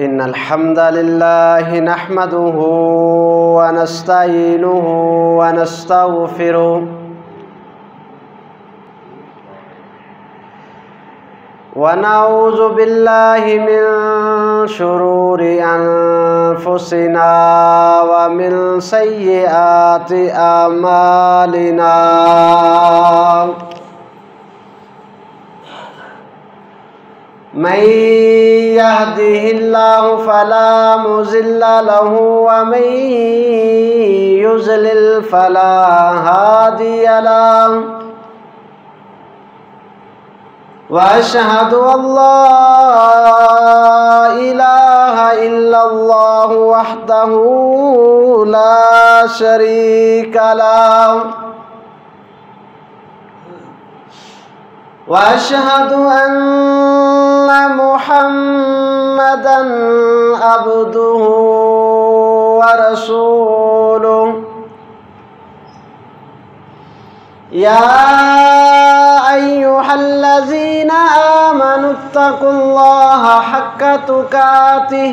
इन्नल हम्दलिल्लाहि नहमदुहु व नस्तईनुहु व नस्तगफिरुह व नऊज़ु बिल्लाहि मिन शुरूरि अनफुसिना व मिन सय्यिआति अमालिना। मन यहदिहिल्लाहु फला मुज़िल्ल लहु व मन युज़लिल फला हादिय लहु व अशहदु अल्ला इलाहा इल्लल्लाहु वहदहु ला शरीका लहु व अशहदु अन्ना मुहम्मदन अब्दुहु व रसूलुहु। या अय्युहल्लज़ीना आमनुत्तकुल्लाहा हक्का तुकातिह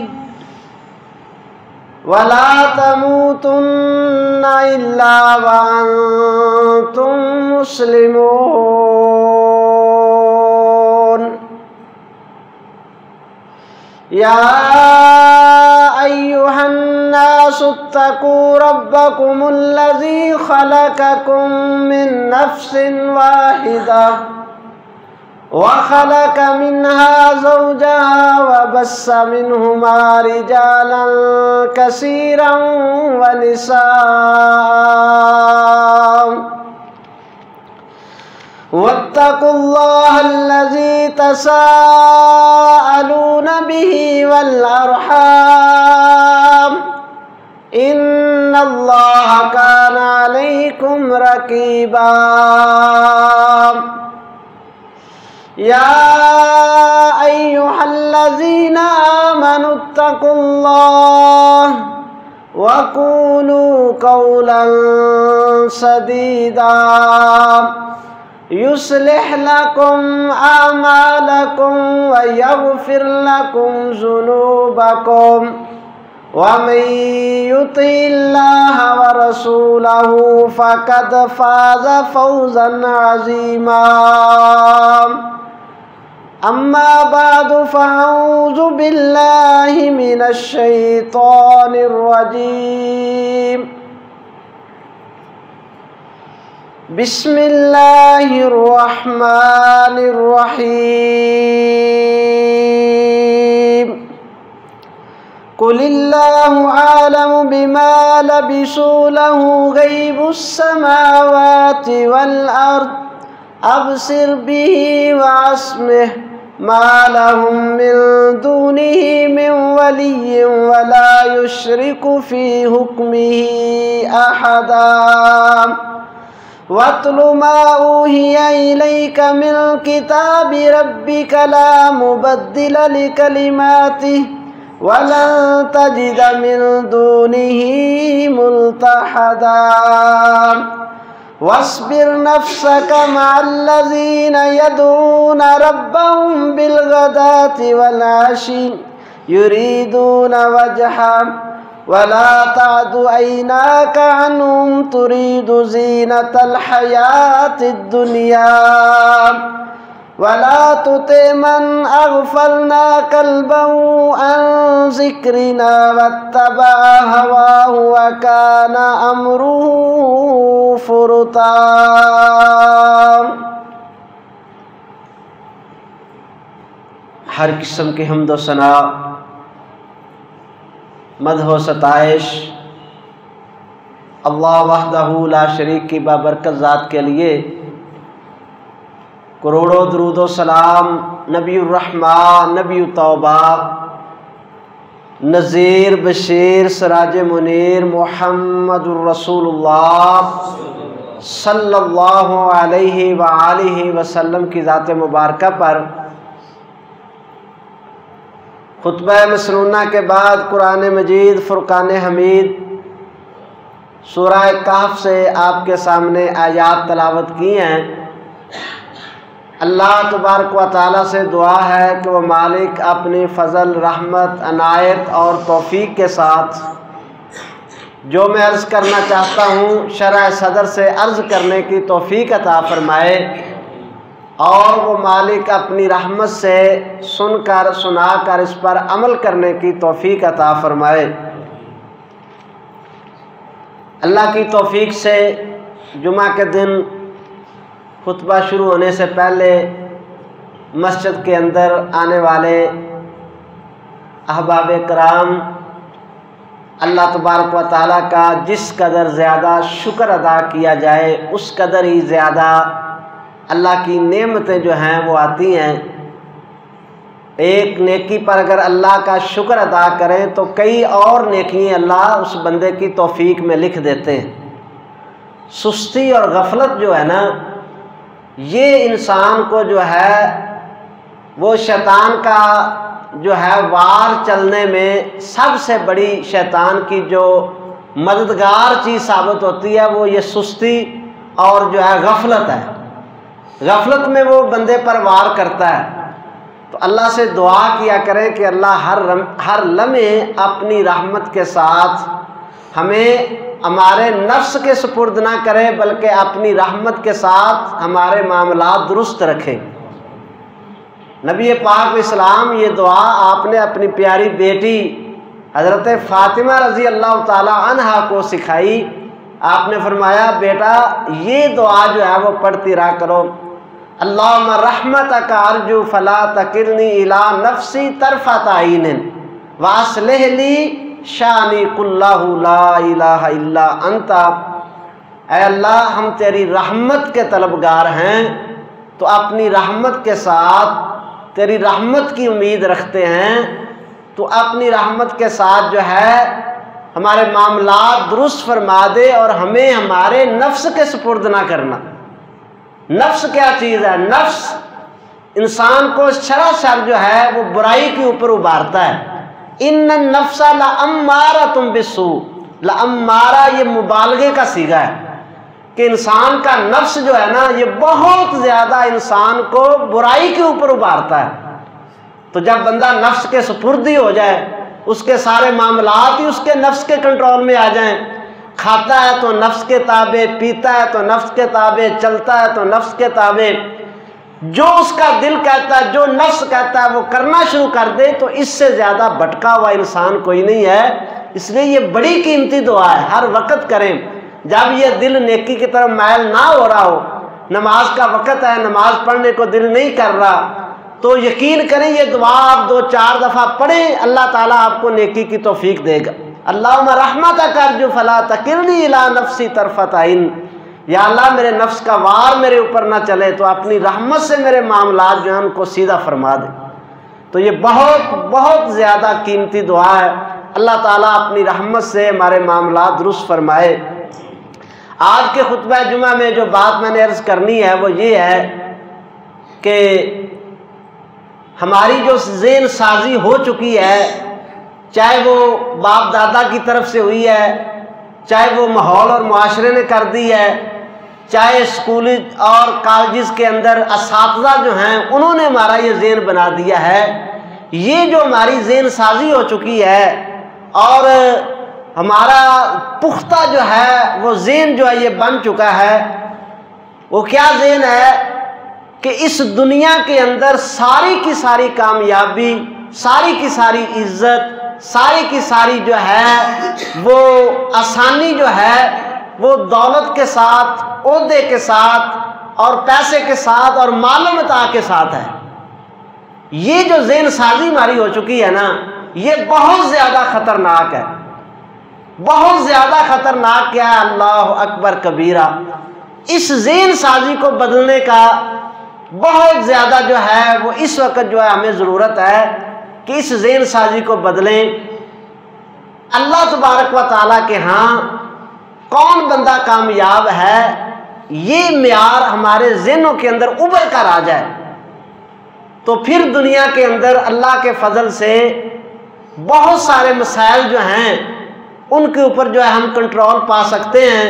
वला तमूतुन्ना इल्ला व अंतुम मुस्लिमून। या अय्युहन्नासुत्तकू रब्बकुमुल्लज़ी खलक़कुम मिन नफ्सिन वाहिदा व खलक़ मिन्हा ज़ौजहा व बस्स मिन्हुमा रिजालन कसीरन व निसाअ वत्तकुल्लाहल्लज़ी तसाअलून बिही वल अर्हाम इन्नल्लाहा काना अलैकुम रकीबा। या अय्युहल्लज़ीना आमनुत्तकुल्लाह व कूलू कौलन सदीदा युस्लिह लकुम अमालकुम व यग़फिर लकुम ज़ुनूबकुम व मन युतिइल्लाह व रसूलहु फ़क़द फ़ाज़ फ़ौज़न अज़ीमा। अम्मा बादु फ़अऊज़ु बिल्लाहि मिनश शैतानिर रजीम। बिस्मिल्लाहिर रहमानिर रहीम। कुलिल्लाहु आलमु बिमा लबिसू लहु गैबुस समावाति वल अर्द अबसिर बिही व अस्मिह मा लहुम मिन दूनिही मिन वलिय्यिन वला युश्रिकु फी हुक्मिही अहदा। वत्लु मा ऊहिया इलैका मिन किताबि रब्बिका ला मुबद्दिल लिकलिमातिही वलन तजिद मिन दूनिही मुल्तहदा। वस्बिर नफ्सका मअल्लज़ीना यदऊन रब्बहुम बिलगदाति वल आशी युरीदून वजहा वला तादु ऐनाका अन्हुम तुरीदु ज़ीनतल हयातिद दुनिया वला तुति मन अग़फ़लना क़ल्बहु अन ज़िक्रिना वत्तबअ हवाहु व काना अम्रुहु फ़ुरुता। हर किस्म की हम्द व सना मदह व सताइश अल्लाह वहदहू ला शरीक की बाबरकत ज़ात के लिए। करोड़ों दुरूद व सलाम नबीउर रहमान नबीउत तौबा नज़ीर बशीर सिराज मुनीर मुहम्मदुर रसूलुल्लाह सल्लल्लाहु अलैहि व आलिहि वसल्लम की ज़ात मुबारका पर खुतबा मसनूना के बाद कुरान मजीद फ़ुरक़ान हमीद सूरह कहफ से आपके सामने आयात तलावत की हैं। अल्लाह तबारक व तआला से दुआ है कि वह मालिक अपनी फ़ज़ल, रहमत, अनायत और तौफ़ीक़ के साथ जो मैं अर्ज़ करना चाहता हूँ शरह सदर से अर्ज़ करने की तौफ़ीक़ अता फ़रमाए और वो मालिक अपनी रहमत से सुनकर सुनाकर इस पर अमल करने की तौफ़ीक़ अता फ़रमाए। अल्लाह की तौफ़ीक़ से जुमा के दिन खुतबा शुरू होने से पहले मस्जिद के अंदर आने वाले अहबाब कराम अल्लाह तबारक व तआला का जिस कदर ज़्यादा शुक्र अदा किया जाए उस कदर ही ज़्यादा अल्लाह की नेमतें जो हैं वो आती हैं। एक नेकी पर अगर अल्लाह का शुक्र अदा करें तो कई और नेकियां अल्लाह उस बंदे की तौफ़ीक में लिख देते हैं। सुस्ती और गफलत जो है ना, ये इंसान को जो है वो शैतान का जो है वार चलने में सबसे बड़ी शैतान की जो मददगार चीज़ साबित होती है वो ये सुस्ती और जो है गफलत है। गफलत में वो बंदे पर वार करता है। तो अल्लाह से दुआ किया करें कि अल्लाह हर लम्हे अपनी रहमत के साथ हमें हमारे नफ्स के सुपुर्द ना करे बल्कि अपनी रहमत के साथ हमारे मामलात दुरुस्त रखे। नबी पाक इस्लाम ये दुआ आपने अपनी प्यारी बेटी हज़रत फ़ातिमा रज़ी अल्लाह ताला अन्हा को सिखाई। आपने फरमाया, बेटा ये दुआ जो है वो पढ़ती रहा करो, अल्लाहुम्मा रहमतक अर्जू फला तकिलनी इला नफ्सी तरफ़त आइन वास्लिह ली शानी कुल्लहु ला इलाहा इल्ला अंता। ऐ अल्लाह, हम तेरी रहमत के तलबगार हैं, तो अपनी रहमत के साथ तेरी रहमत की उम्मीद रखते हैं, तो अपनी रहमत के साथ जो है हमारे मामलात दुरुस्त फरमा दे और हमें हमारे नफ्स के सुपुर्द ना करना। नफ्स क्या चीज़ है? नफ्स इंसान को सरासर जो है वो बुराई के ऊपर उभारता है। इन्न नफ्सा ला अम्मारा तुम बिस्सू, ला अम्मारा ये मुबालगे का सीगा है कि इंसान का नफ्स जो है ना ये बहुत ज़्यादा इंसान को बुराई के ऊपर उभारता है। तो जब बंदा नफ्स के सुपुर्दी हो जाए, उसके सारे मामलात ही उसके नफ्स के कंट्रोल में आ जाएं, खाता है तो नफ्स के ताबे, पीता है तो नफ्स के ताबे, चलता है तो नफ्स के ताबे, जो उसका दिल कहता है, जो नफ्स कहता है वो करना शुरू कर दे, तो इससे ज़्यादा भटका हुआ इंसान कोई नहीं है। इसलिए ये बड़ी कीमती दुआ है, हर वक्त करें। जब ये दिल नेकी की तरफ मायल ना हो रहा हो, नमाज का वक़्त है, नमाज पढ़ने को दिल नहीं कर रहा, तो यकीन करें ये दुआ आप 2-4 दफ़ा पढ़ें, अल्लाह ताला आपको नेकी की तौफीक देगा। अल्लाहुम्मा रहमतक अर्जू फला तकिलनी इला नफ्सी तरफ़त आइन, या अल्लाह मेरे नफ्स का वार मेरे ऊपर ना चले, तो अपनी रहमत से मेरे मामलात जो हैं उनको सीधा फरमा दे। तो ये बहुत बहुत ज़्यादा कीमती दुआ है। अल्लाह ताला अपनी रहमत से हमारे मामलात दुरुस्त फरमाए। आज के खुतबा जुमा में जो बात मैंने अर्ज़ करनी है वो ये है कि हमारी जो ज़हन साजी हो चुकी है, चाहे वो बाप दादा की तरफ से हुई है, चाहे वो माहौल और मुआशरे ने कर दी है, चाहे स्कूल और कॉलेज के अंदर असातिज़ा जो हैं उन्होंने हमारा ये ज़हन बना दिया है। ये जो हमारी ज़हन साजी हो चुकी है और हमारा पुख्ता जो है वो ज़हन जो है ये बन चुका है, वो क्या ज़हन है कि इस दुनिया के अंदर सारी की सारी कामयाबी, सारी की सारी इज्जत, सारी की सारी जो है वो आसानी जो है वो दौलत के साथ, ओहदे के साथ और पैसे के साथ और मालूमता के साथ है। ये जो ज़हन साजी हमारी हो चुकी है ना, ये बहुत ज़्यादा ख़तरनाक है। बहुत ज़्यादा ख़तरनाक क्या है? अल्लाह अकबर कबीरा। इस ज़हन साजी को बदलने का बहुत ज़्यादा जो है वो इस वक्त जो है हमें ज़रूरत है कि इस ज़हन साजी को बदलें। अल्लाह तबारक व तआला के यहाँ कौन बंदा कामयाब है, ये मियार हमारे ज़हनों के अंदर उभर कर आ जाए, तो फिर दुनिया के अंदर अल्लाह के फजल से बहुत सारे मसाइल जो हैं उनके ऊपर जो है हम कंट्रोल पा सकते हैं।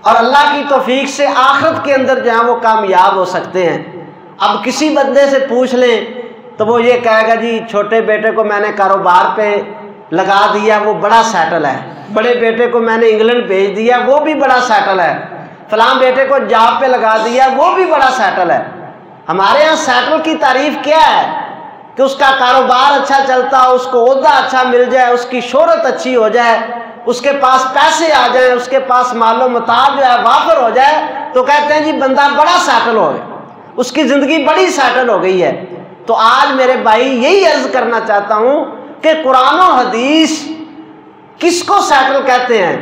और अल्लाह की तौफीक से आखिरत के अंदर जो है वो कामयाब हो सकते हैं। अब किसी बंदे से पूछ लें तो वो ये कहेगा जी छोटे बेटे को मैंने कारोबार पे लगा दिया, वो बड़ा सेटल है। बड़े बेटे को मैंने इंग्लैंड भेज दिया, वो भी बड़ा सेटल है। फलां बेटे को जॉब पे लगा दिया, वो भी बड़ा सेटल है। हमारे यहाँ सेटल की तारीफ क्या है कि उसका कारोबार अच्छा चलता हो, उसको ओहदा अच्छा मिल जाए, उसकी शोहरत अच्छी हो जाए, उसके पास पैसे आ जाए, उसके पास मालो मताब जो है वाफर हो जाए, तो कहते हैं जी बंदा बड़ा सेटल हो गया, उसकी ज़िंदगी बड़ी सेटल हो गई है। तो आज मेरे भाई यही अर्ज करना चाहता हूँ कि कुरान और हदीस किसको सेटल कहते हैं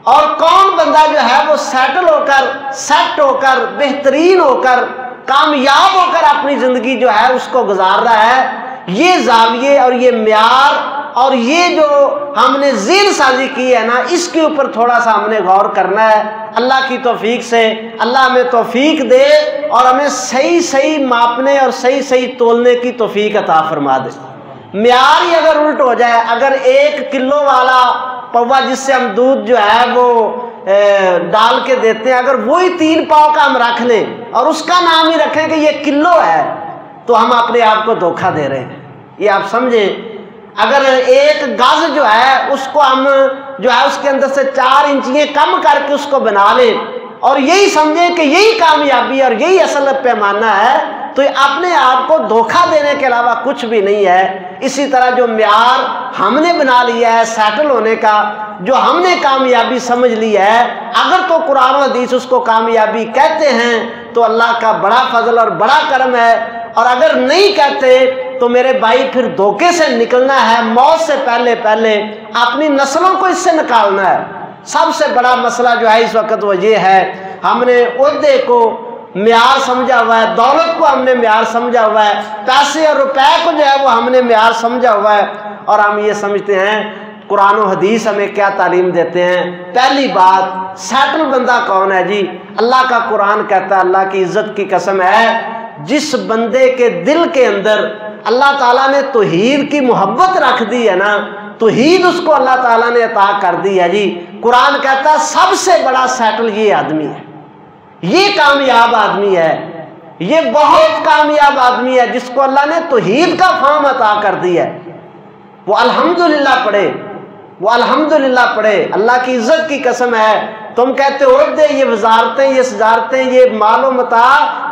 और कौन बंदा जो है वो सेटल होकर, सेट होकर, बेहतरीन होकर, कामयाब होकर अपनी ज़िंदगी जो है उसको गुजार रहा है। ये जाविये और ये म्यार और ये जो हमने ज़ीन साजी की है ना, इसके ऊपर थोड़ा सा हमने गौर करना है। अल्लाह की तौफीक से अल्लाह हमें तौफीक दे और हमें सही सही मापने और सही सही तोलने की तौफीक अता फरमा दे। म्यार ही अगर उल्ट हो जाए, अगर 1 किलो वाला पौवा जिससे हम दूध जो है वो डाल के देते हैं, अगर वही 3 पाव का हम रख लें और उसका नाम ही रखें कि ये किलो है, तो हम अपने आप को धोखा दे रहे हैं। ये आप समझें। अगर 1 गज जो है उसको हम जो है उसके अंदर से 4 इंचियाँ कम करके उसको बना लें और यही समझें कि यही कामयाबी और यही असल पैमाना है, तो अपने आप को धोखा देने के अलावा कुछ भी नहीं है। इसी तरह जो म्यार हमने बना लिया है सेटल होने का, जो हमने कामयाबी समझ ली है, अगर तो कुरान और हदीस उसको कामयाबी कहते हैं तो अल्लाह का बड़ा फजल और बड़ा करम है, और अगर नहीं कहते तो मेरे भाई फिर धोखे से निकलना है। मौत से पहले पहले अपनी नस्लों को इससे निकालना है। सबसे बड़ा मसला जो है इस वक्त वो ये है, हमने ओहदे को म्यार समझा हुआ है, दौलत को हमने म्यार समझा हुआ है, पैसे और रुपए को जो है वो हमने म्यार समझा हुआ है, और हम ये समझते हैं कुरान और हदीस हमें क्या तालीम देते हैं। पहली बात, सेटल बंदा कौन है जी? अल्लाह का कुरान कहता है, अल्लाह की इज्जत की कसम है, जिस बंदे के दिल के अंदर अल्लाह ताला ने तौहीद की मोहब्बत रख दी है ना, तौहीद उसको अल्लाह ताला ने अता कर दी है जी। कुरान कहता है सबसे बड़ा सेटल ये आदमी है, ये कामयाब आदमी है, ये बहुत कामयाब आदमी है जिसको अल्लाह ने तौहीद का फाम अता कर दिया है। वो अल्हम्दुलिल्लाह पढ़े, वो अल्हम्दुलिल्लाह पढ़े। अल्लाह की इज्जत की कसम है, तुम कहते हो दे ये वजारतें, ये सजारतें, ये मालो मता,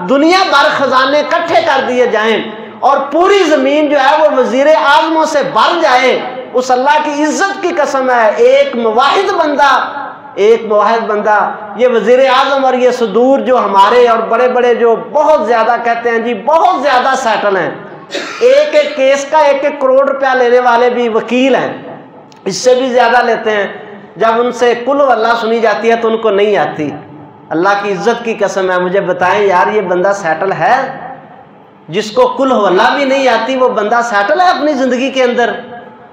दुनिया भर खजाने इकट्ठे कर दिए जाएं और पूरी जमीन जो है वो वजीर आजमों से भर जाए, उस अल्लाह की इज्जत की कसम है, एक मुवाहिद बंदा, ये वजीर आजम और ये सुदूर जो हमारे और बड़े बड़े जो बहुत ज्यादा कहते हैं जी, बहुत ज्यादा सेटल हैं, एक एक केस का 1-1 करोड़ रुपया लेने वाले भी वकील हैं, इससे भी ज्यादा लेते हैं। जब उनसे कुल अल्लाह सुनी जाती है तो उनको नहीं आती। अल्लाह की इज्जत की कसम है, मुझे बताएं यार, ये बंदा सेटल है? जिसको कुल अल्लाह भी नहीं आती वो बंदा सेटल है अपनी जिंदगी के अंदर?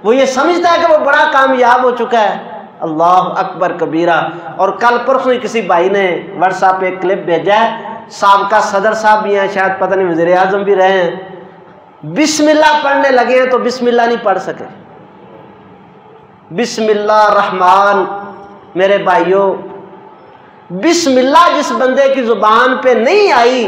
वो ये समझता है कि वो बड़ा कामयाब हो चुका है। अल्लाह अकबर कबीरा। और कल परसों ही किसी भाई ने व्हाट्सएप पे एक क्लिप भेजा है, साबका सदर साहब भी हैं, शायद पता नहीं वज़ीर आज़म भी रहे हैं, बिस्मिल्लाह पढ़ने लगे हैं तो बिस्मिल्लाह नहीं पढ़ सके। बिस्मिल्लाह रहमान, मेरे भाइयों, बिस्मिल्लाह जिस बंदे की जुबान पे नहीं आई,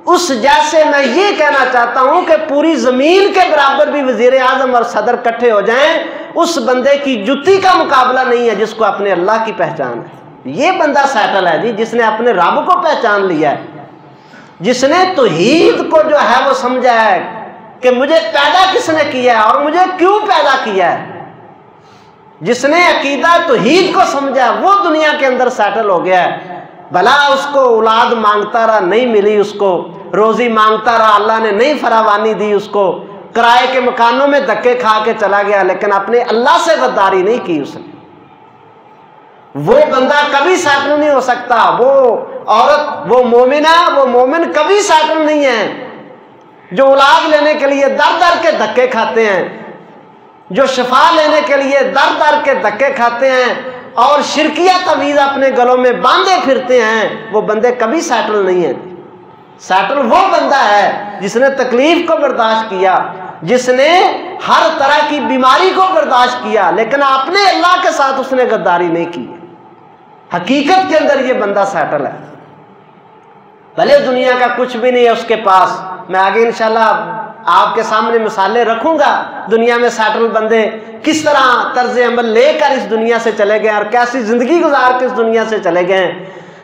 उस जैसे मैं ये कहना चाहता हूं कि पूरी जमीन के बराबर भी वजीर आजम और सदर इकट्ठे हो जाएं, उस बंदे की जुत्ती का मुकाबला नहीं है जिसको अपने अल्लाह की पहचान है। ये बंदा सेटल है जी, जिसने अपने रब को पहचान लिया है, जिसने तौहीद को जो है वो समझा है कि मुझे पैदा किसने किया है और मुझे क्यों पैदा किया है, जिसने अकीदा तौहीद को समझा, वो दुनिया के अंदर सेटल हो गया है। भला उसको औलाद मांगता रहा, नहीं मिली, उसको रोजी मांगता रहा, अल्लाह ने नहीं फरावानी दी, उसको किराए के मकानों में धक्के खा के चला गया, लेकिन अपने अल्लाह से गद्दारी नहीं की उसने। वो बंदा कभी सेटल नहीं हो सकता। वो औरत, वो मोमिना, वो मोमिन कभी सेटल नहीं है जो औलाद लेने के लिए दर दर के धक्के खाते हैं, जो शिफा लेने के लिए दर दर के धक्के खाते हैं और शिरकिया तवीज़ अपने गलों में बांधे फिरते हैं। वो बंदे कभी सेटल नहीं है। सेटल वो बंदा है जिसने तकलीफ को बर्दाश्त किया, जिसने हर तरह की बीमारी को बर्दाश्त किया, लेकिन अपने अल्लाह के साथ उसने गद्दारी नहीं की। हकीकत के अंदर ये बंदा सेटल है, भले दुनिया का कुछ भी नहीं है उसके पास। मैं आगे इंशाल्लाह आपके सामने मिसालें रखूंगा दुनिया में सेटल बंदे किस तरह तर्ज अमल लेकर इस दुनिया से चले गए और कैसी जिंदगी गुजार के इस दुनिया से चले गए।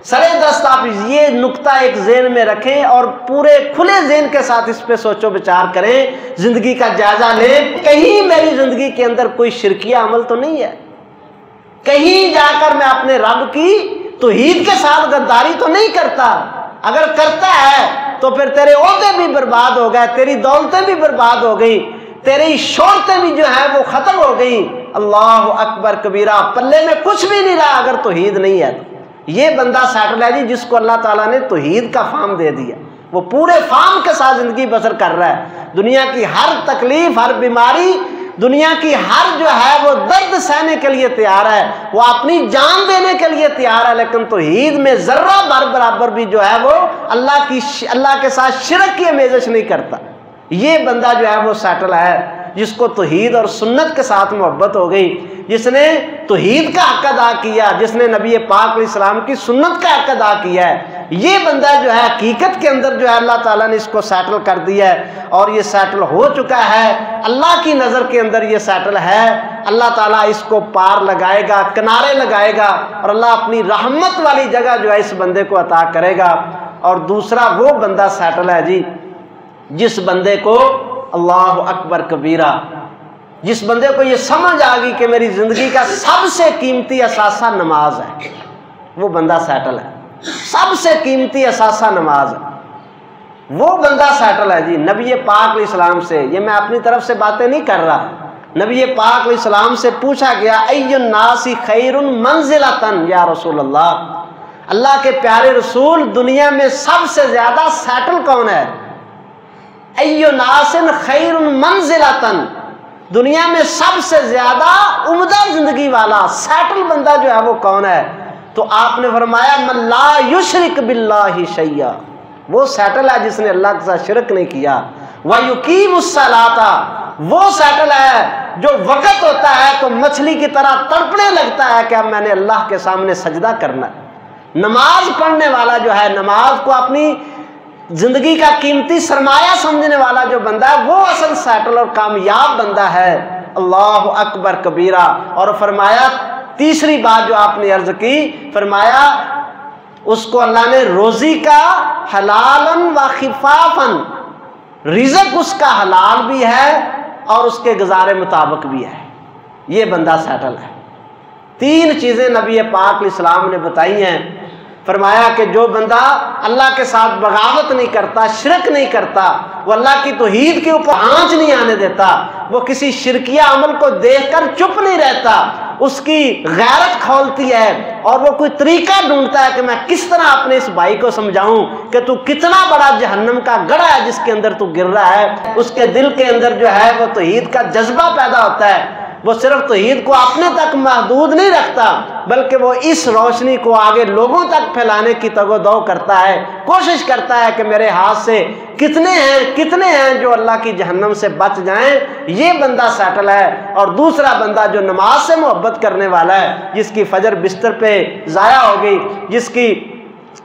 सरे दस्त आप ये नुक्ता एक ज़हन में रखें और पूरे खुले ज़हन के साथ इस पे सोचो विचार करें, जिंदगी का जायजा लें। कहीं मेरी जिंदगी के अंदर कोई शिरकिया अमल तो नहीं है, कहीं जाकर मैं अपने रब की तौहीद के साथ गद्दारी तो नहीं करता। अगर करता है तो फिर तेरे ओहदे भी बर्बाद हो गए, तेरी दौलतें भी बर्बाद हो गई, तेरी शोहरतें भी जो है वो खत्म हो गई। अल्लाह अकबर कबीरा, पल्ले में कुछ भी नहीं रहा अगर तौहीद नहीं है। ये बंदा सेटल है जी, जिसको अल्लाह ताला ने तौहीद का फार्म दे दिया, वो पूरे फार्म के साथ जिंदगी बसर कर रहा है। दुनिया की हर तकलीफ, हर बीमारी, दुनिया की हर जो है वो दर्द सहने के लिए तैयार है, वो अपनी जान देने के लिए तैयार है, लेकिन तौहीद में जर्रा भर बराबर भी जो है वो अल्लाह के साथ शिरक की आमेज़श नहीं करता। ये बंदा जो है वो सेटल है, जिसको तौहीद और सुन्नत के साथ मोहब्बत हो गई, जिसने तौहीद का हक अदा किया, जिसने नबी पाक अलैहिस्सलाम की सुन्नत का हक अदा किया है। ये बंदा जो है हकीकत के अंदर जो है अल्लाह ताला ने इसको सेटल कर दिया है और ये सेटल हो चुका है। अल्लाह की नज़र के अंदर ये सेटल है। अल्लाह ताला इसको पार लगाएगा, किनारे लगाएगा और अल्लाह अपनी रहमत वाली जगह जो है इस बंदे को अता करेगा। और दूसरा वो बंदा सेटल है जी, जिस बंदे को अल्लाह अकबर कबीरा, जिस बंदे को ये समझ आ गई कि मेरी ज़िंदगी का सबसे कीमती असासा नमाज है, वो बंदा सेटल है। सबसे कीमती असासा नमाज है, वो बंदा सेटल है जी। नबी पाक अलैहिस्सलाम से, ये मैं अपनी तरफ से बातें नहीं कर रहा, नबी पाक अलैहिस्सलाम से पूछा गया अय्युन नासी खैरुन मंजिलतन या रसूल अल्लाह, अल्लाह के प्यारे रसूल दुनिया में सबसे ज़्यादा सेटल कौन है? अय्युन नासिन खैरुन मंजिलतन, दुनिया में सबसे ज्यादा उम्दा जिंदगी वाला सेटल बंदा जो है वो कौन है? तो आपने फरमाया मन ला युशरिक बिल्लाहि शैया, वो सेटल है जिसने अल्लाह के साथ शिरक नहीं किया। व युकीमुस सलाता, वो सेटल है जो वक्त होता है तो मछली की तरह तड़पने लगता है कि अब मैंने अल्लाह के सामने सजदा करना है। नमाज पढ़ने वाला जो है, नमाज को अपनी जिंदगी का कीमती सरमाया समझने वाला जो बंदा है, वो असल सेटल और कामयाब बंदा है। अल्लाह अकबर कबीरा। और फरमाया तीसरी बात जो आपने अर्ज की, फरमाया उसको अल्लाह ने रोजी का हलालन व खिफाफन, रिज़्क उसका हलाल भी है और उसके गुजारे मुताबिक भी है। ये बंदा सेटल है। तीन चीज़ें नबी पाक अलैहिस्सलाम ने बताई हैं। फरमाया कि जो बंदा अल्लाह के साथ बगावत नहीं करता, शिरक नहीं करता, वो अल्लाह की तौहीद के ऊपर आंच नहीं आने देता, वो किसी शिरकिया अमल को देखकर चुप नहीं रहता, उसकी गैरत खौलती है और वो कोई तरीका ढूंढता है कि मैं किस तरह अपने इस भाई को समझाऊं कि तू कितना बड़ा जहन्नम का गड़ा है जिसके अंदर तू गिर रहा है। उसके दिल के अंदर जो है वो तौहीद का जज्बा पैदा होता है। वो सिर्फ तौहीद को अपने तक महदूद नहीं रखता, बल्कि वो इस रोशनी को आगे लोगों तक फैलाने की तगोदौ करता है, कोशिश करता है कि मेरे हाथ से कितने हैं जो अल्लाह की जहन्नम से बच जाएं। ये बंदा सेटल है। और दूसरा बंदा जो नमाज से मोहब्बत करने वाला है, जिसकी फजर बिस्तर पे ज़ाया हो गई, जिसकी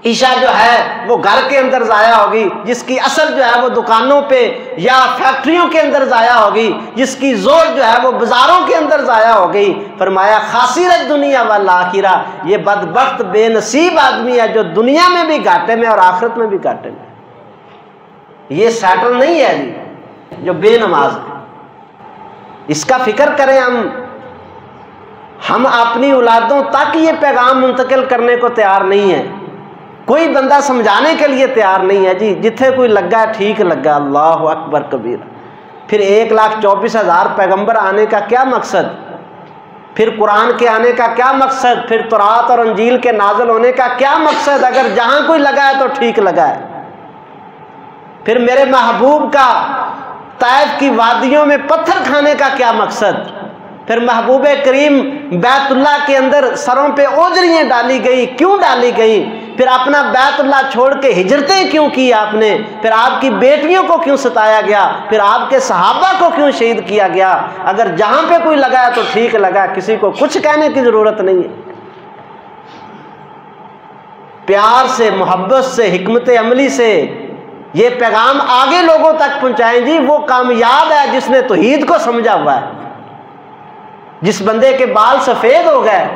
ईशा जो है वो घर के अंदर ज़ाया होगी, जिसकी असल जो है वो दुकानों पे या फैक्ट्रियों के अंदर ज़ाया होगी, जिसकी जोर जो है वो बाज़ारों के अंदर ज़ाया हो गई। फरमाया खासिरत दुनिया वाल आखिरा, ये बदबख्त बेनसीब आदमी है जो दुनिया में भी घाटे में और आखिरत में भी घाटे में। ये सेटल नहीं है जी जो बेनमाज है। इसका फिक्र करें हम अपनी औलादों तक ये पैगाम मुंतकिल करने को तैयार नहीं है। कोई बंदा समझाने के लिए तैयार नहीं है जी। जिथे कोई लगा ठीक लगा, अल्लाह अकबर कबीर। फिर 1,24,000 पैगंबर आने का क्या मकसद? फिर कुरान के आने का क्या मकसद? फिर तौरात और अंजील के नाज़िल होने का क्या मकसद? अगर जहाँ कोई लगा है तो ठीक लगा है। फिर मेरे महबूब का ताइफ की वादियों में पत्थर खाने का क्या मकसद? फिर महबूब करीम बैतुल्लाह के अंदर सरों पे ओजरियाँ डाली गई, क्यों डाली गई? फिर अपना बैतुल्लाह छोड़ के हिजरतें क्यों की आपने? फिर आपकी बेटियों को क्यों सताया गया? फिर आपके सहाबा को क्यों शहीद किया गया? अगर जहाँ पे कोई लगा है तो ठीक लगा, किसी को कुछ कहने की ज़रूरत नहीं है। प्यार से, मोहब्बत से, हिकमत अमली से ये पैगाम आगे लोगों तक पहुंचाएं जी, वो कामयाब है जिसने तौहीद को समझा हुआ है। जिस बंदे के बाल सफ़ेद हो गए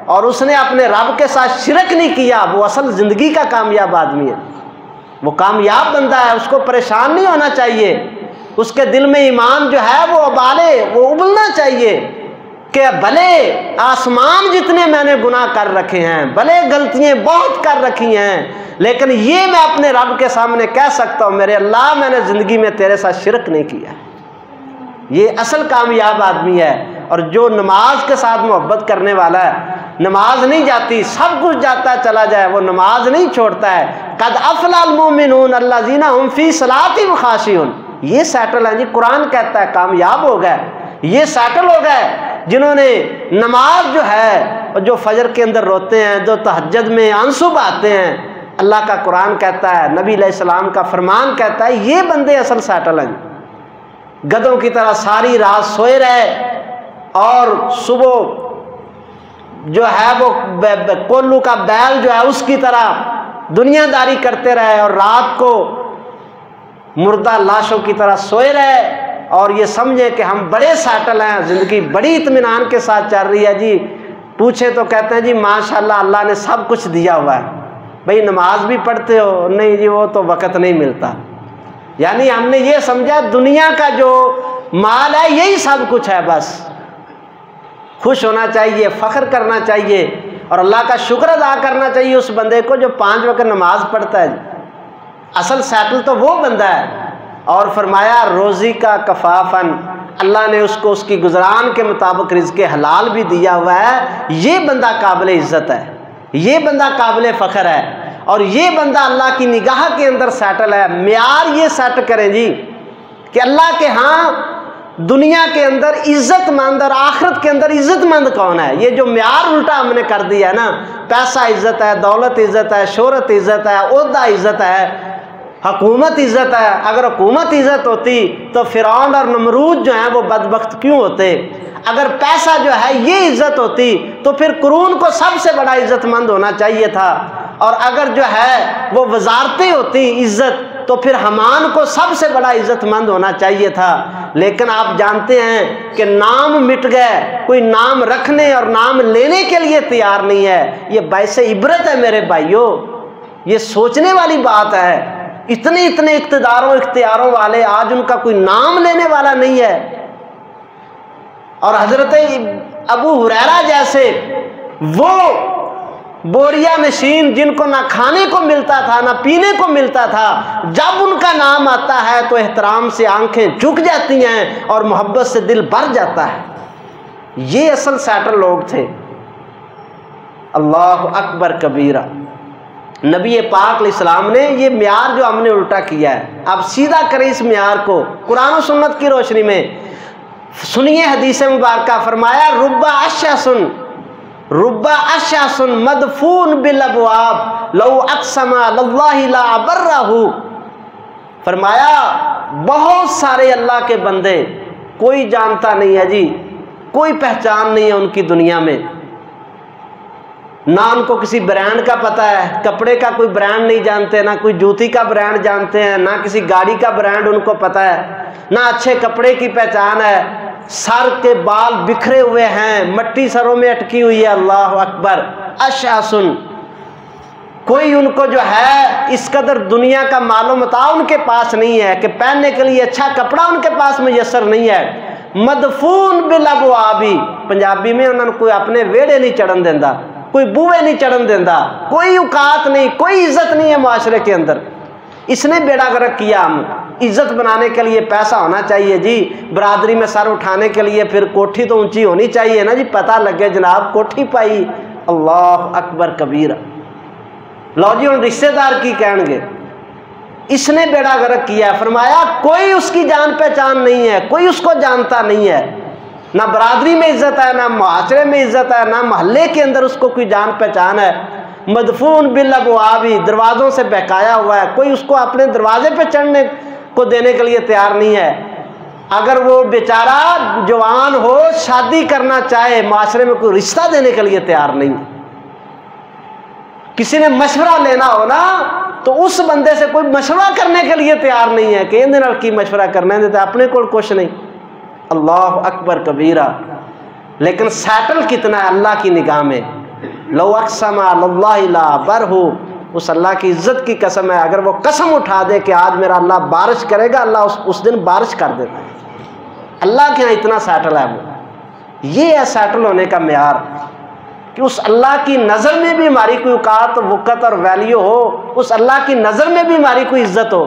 और उसने अपने रब के साथ शिरक नहीं किया, वो असल ज़िंदगी का कामयाब आदमी है, वो कामयाब बंदा है। उसको परेशान नहीं होना चाहिए, उसके दिल में ईमान जो है वो उबाले, वो उबलना चाहिए कि भले आसमान जितने मैंने गुनाह कर रखे हैं, भले गलतियाँ बहुत कर रखी हैं, लेकिन ये मैं अपने रब के सामने कह सकता हूँ, मेरे अल्लाह मैंने ज़िंदगी में तेरे साथ शिरक नहीं किया। ये असल कामयाब आदमी है। और जो नमाज के साथ मोहब्बत करने वाला है, नमाज नहीं जाती, सब कुछ जाता चला जाए, वो नमाज नहीं छोड़ता है। कद अफलल मोमिनून अल्लज़ीना हुम फ़ी सलातिहिम ख़ाशिऊन, ये सेटल है जी। कुरान कहता है कामयाब हो गए, ये सेटल हो गए जिन्होंने नमाज जो है, जो फजर के अंदर रोते हैं, जो तहज्जुद में आंसू बहाते हैं, अल्लाह का कुरान कहता है, नबी अलैहिस्सलाम का फरमान कहता है, ये बंदे असल सेटल हैं। गधों की तरह सारी रात सोए रहे और सुबह जो है वो कोल्लू का बैल जो है उसकी तरह दुनियादारी करते रहे, और रात को मुर्दा लाशों की तरह सोए रहे, और ये समझे कि हम बड़े सेटल हैं, ज़िंदगी बड़ी इत्मीनान के साथ चल रही है जी। पूछे तो कहते हैं जी माशाल्लाह अल्लाह ने सब कुछ दिया हुआ है। भाई नमाज भी पढ़ते हो? नहीं जी, वो तो वक़्त नहीं मिलता। यानी हमने ये समझा दुनिया का जो माल है यही सब कुछ है। बस खुश होना चाहिए, फ़ख्र करना चाहिए और अल्लाह का शुक्र अदा करना चाहिए उस बंदे को जो 5 वक्त नमाज पढ़ता है। असल सेटल तो वो बंदा है। और फरमाया रोज़ी का कफ़ाफ़न, अल्लाह ने उसको उसकी गुज़रान के मुताबिक रिज़्क़ हलाल भी दिया हुआ है। ये बंदा काबिल इज़्ज़त है, ये बंदा काबिल फ़ख्र है, और ये बंदा अल्लाह की निगाह के अंदर सेटल है। म्यार ये सेट करें जी कि अल्लाह के यहाँ दुनिया के अंदर इज़्ज़तमंद और आखिरत के अंदर इज़्ज़तमंद कौन है। ये जो म्यार उल्टा हमने कर दिया है ना, पैसा इज़्ज़त है, दौलत इज़्ज़त है, शोहरत इज़्ज़त है, ओहदा इज़्ज़त है, हुकूमत इज़्ज़त है। अगर हुकूमत इज़्ज़त होती तो फ़िरौन और नमरूद जो हैं वो बदबख्त क्यों होते। अगर पैसा जो है ये इज़्ज़त होती तो फिर कुरून को सबसे बड़ा इज़्ज़तमंद होना चाहिए था, और अगर जो है वो वजारतें होती इज़्ज़त तो फिर हमान को सबसे बड़ा इज़्ज़तमंद होना चाहिए था। लेकिन आप जानते हैं कि नाम मिट गए, कोई नाम रखने और नाम लेने के लिए तैयार नहीं है। ये बाइसे इबरत है मेरे भाइयों, ये सोचने वाली बात है। इतने इतने इख्तिदारों इख्तियारों वाले आज उनका कोई नाम लेने वाला नहीं है। और हजरत अबू हुरैरा जैसे वो बोरिया नशीन जिनको ना खाने को मिलता था ना पीने को मिलता था, जब उनका नाम आता है तो एहतराम से आंखें झुक जाती हैं और मोहब्बत से दिल भर जाता है। ये असल सेटल लोग थे। अल्लाह अकबर कबीरा। नबी पाक इस्लाम ने ये म्यार जो हमने उल्टा किया है, अब सीधा करें इस म्यार को कुरान और सुन्नत की रोशनी में। सुनिए हदीस मुबारक, फरमाया रुब्बा अशासुन मदफून बिल अबवाब लौ अक़समा लल्लाहि ला अबर्रहु। फरमाया बहुत सारे अल्लाह के बंदे कोई जानता नहीं है जी, कोई पहचान नहीं है उनकी दुनिया में, ना उनको किसी ब्रांड का पता है, कपड़े का कोई ब्रांड नहीं जानते, ना कोई जूती का ब्रांड जानते हैं, ना किसी गाड़ी का ब्रांड उनको पता है, ना अच्छे कपड़े की पहचान है। सर के बाल बिखरे हुए हैं, मट्टी सरों में अटकी हुई है। अल्लाह अकबर। अशासुन, कोई उनको जो है इस कदर दुनिया का मालूम मता उनके पास नहीं है कि पहनने के लिए अच्छा कपड़ा उनके पास मुयसर नहीं है। मदफून बिल अबवाबी, पंजाबी में उन्होंने कोई अपने वेड़े नहीं चढ़न देंदा, कोई बूहे नहीं चढ़न देंदा, कोई औकात नहीं, कोई इज्जत नहीं है माशरे के अंदर। इसने बेड़ा गर्क किया। हम इज्जत बनाने के लिए पैसा होना चाहिए जी, बरादरी में सर उठाने के लिए फिर कोठी तो ऊंची होनी चाहिए ना जी, पता लगे जनाब कोठी पाई। अल्लाह अकबर कबीर। लो जी हम रिश्तेदार की कहेंगे, इसने बेड़ा गर्क किया। फरमाया कोई उसकी जान पहचान नहीं है, कोई उसको जानता नहीं है, ना बरादरी में इज्जत है, ना माशरे में इज्जत है, ना मोहल्ले के अंदर उसको कोई जान पहचान है। मदफून बिल अबवाबी, दरवाज़ों से बहकाया हुआ है, कोई उसको अपने दरवाजे पे चढ़ने को देने के लिए तैयार नहीं है। अगर वो बेचारा जवान हो शादी करना चाहे, माशरे में कोई रिश्ता देने के लिए तैयार नहीं। किसी ने मशवरा लेना हो ना तो उस बंदे से कोई मशवरा करने के लिए तैयार नहीं है कि इन्हें की मशवरा करना है, अपने को कुछ नहीं। अल्लाह अकबर कबीरा। लेकिन सैटल कितना है अल्लाह की निगाह में। लो अक़सम अल्लाह ला बरहु, उस अल्लाह की इज़्ज़त की कसम है, अगर वो कसम उठा दे कि आज मेरा अल्लाह बारिश करेगा, अल्लाह उस दिन बारिश कर देता है। अल्लाह के यहाँ इतना सैटल है वो। ये है सैटल होने का मेयार कि उस अल्लाह की नज़र में भी हमारी कोई औकात वक़्त और वैल्यू हो, उस अल्लाह की नज़र में भी हमारी कोई इज़्ज़त हो।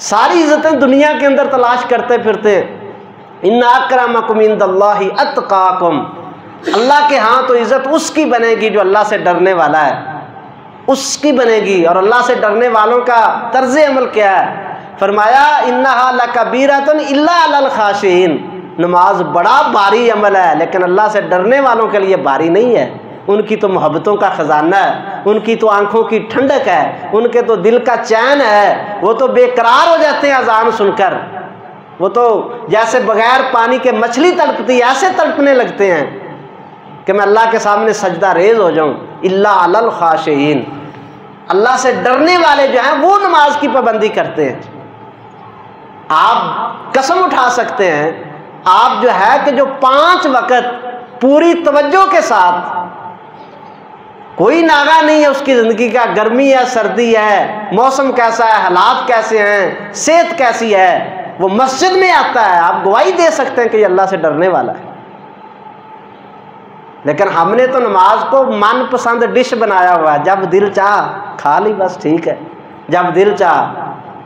सारी इज़्ज़तें दुनिया के अंदर तलाश करते फिरते, इन्ना अक्रमकुम इंदल्लाहि अत्काकुम, अल्लाह के यहाँ तो इज़्ज़त उसकी बनेगी जो अल्लाह से डरने वाला है, उसकी बनेगी। और अल्लाह से डरने वालों का तर्ज़ अमल क्या है? फरमाया इन्नहा लकबीरतुन इल्ला अलल खाशिईन, नमाज बड़ा भारी अमल है लेकिन अल्लाह से डरने वालों के लिए भारी नहीं है। उनकी तो मोहब्बतों का ख़जाना है, उनकी तो आंखों की ठंडक है, उनके तो दिल का चैन है, वो तो बेकरार हो जाते हैं अजान सुनकर। वो तो जैसे बगैर पानी के मछली तड़पती ऐसे तड़पने लगते हैं कि मैं अल्लाह के सामने सजदा रेज हो जाऊं। इल्ला अलल खाशिईन, अल्लाह से डरने वाले जो हैं वो नमाज की पाबंदी करते हैं। आप कसम उठा सकते हैं, आप जो है कि जो 5 वक़्त पूरी तवज्जो के साथ, कोई नागा नहीं है उसकी ज़िंदगी का, गर्मी है सर्दी है, मौसम कैसा है, हालात कैसे हैं, सेहत कैसी है, वो मस्जिद में आता है, आप गवाही दे सकते हैं कि ये अल्लाह से डरने वाला है। लेकिन हमने तो नमाज को मनपसंद डिश बनाया हुआ है, जब दिल चाह खा ली बस ठीक है, जब दिल चाह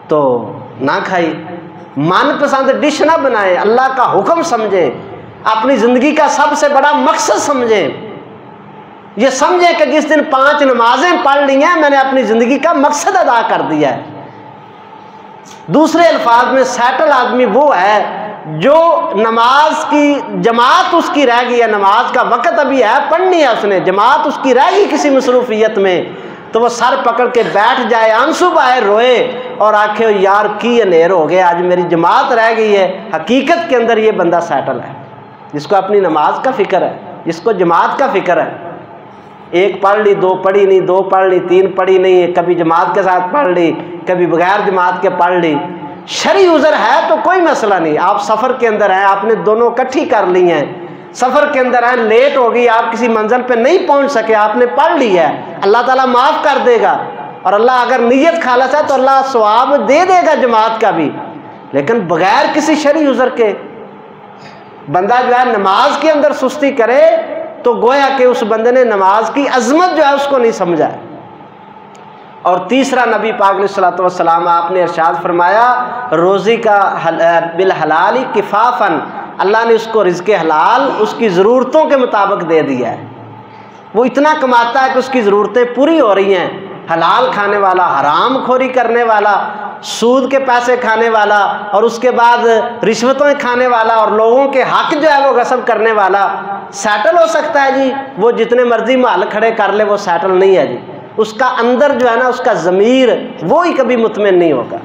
तो ना खाई। मनपसंद डिश ना बनाए, अल्लाह का हुक्म समझे, अपनी ज़िंदगी का सबसे बड़ा मकसद समझे। ये समझे कि जिस दिन 5 नमाजें पढ़ ली हैं मैंने अपनी ज़िंदगी का मकसद अदा कर दिया है। दूसरे अल्फाज में सैटल आदमी वो है जो नमाज की जमात उसकी रह गई है, नमाज का वक़्त अभी है, पढ़नी है उसने, जमात उसकी रह गई किसी मसरूफियत में, तो वो सर पकड़ के बैठ जाए, आंसू बहाए, रोए और आखे यार की अनेर हो गया, आज मेरी जमात रह गई है। हकीकत के अंदर ये बंदा सैटल है, जिसको अपनी नमाज का फ़िक्र है, जिसको जमात का फ़िक्र है। 1 पढ़ ली, 2 पढ़ी नहीं, 2 पढ़ ली, 3 पढ़ी नहीं, कभी जमात के साथ पढ़ ली, कभी बगैर जमात के पढ़ ली। शरई उज़र है तो कोई मसला नहीं, आप सफ़र के अंदर हैं, आपने दोनों इकट्ठी कर ली हैं, सफ़र के अंदर हैं, लेट हो गई, आप किसी मंजिल पे नहीं पहुंच सके, आपने पढ़ ली है, अल्लाह ताला माफ़ कर देगा। और अल्लाह अगर नीयत खालस है तो अल्लाह सवाब दे देगा जमात का भी। लेकिन बगैर किसी शरई उज़र के बंदा जो है नमाज के अंदर सुस्ती करे तो गोया कि उस बंदे ने नमाज की अजमत जो है उसको नहीं समझा। और तीसरा, नबी पाक अलैहिस्सलातु वस्सलाम आपने इरशाद फरमाया रोज़ी का बिल हलाली किफ़ाफ़न, अल्लाह ने उसको रिज़्क़ हलाल उसकी ज़रूरतों के मुताबिक दे दिया है। वो इतना कमाता है कि उसकी ज़रूरतें पूरी हो रही हैं। हलाल खाने वाला, हराम खोरी करने वाला, सूद के पैसे खाने वाला और उसके बाद रिश्वतें खाने वाला और लोगों के हक जो है वो गसब करने वाला सैटल हो सकता है जी। वो जितने मर्जी महल खड़े कर ले वो सैटल नहीं है जी। उसका अंदर जो है ना उसका ज़मीर वो ही कभी मुतमिन नहीं होगा,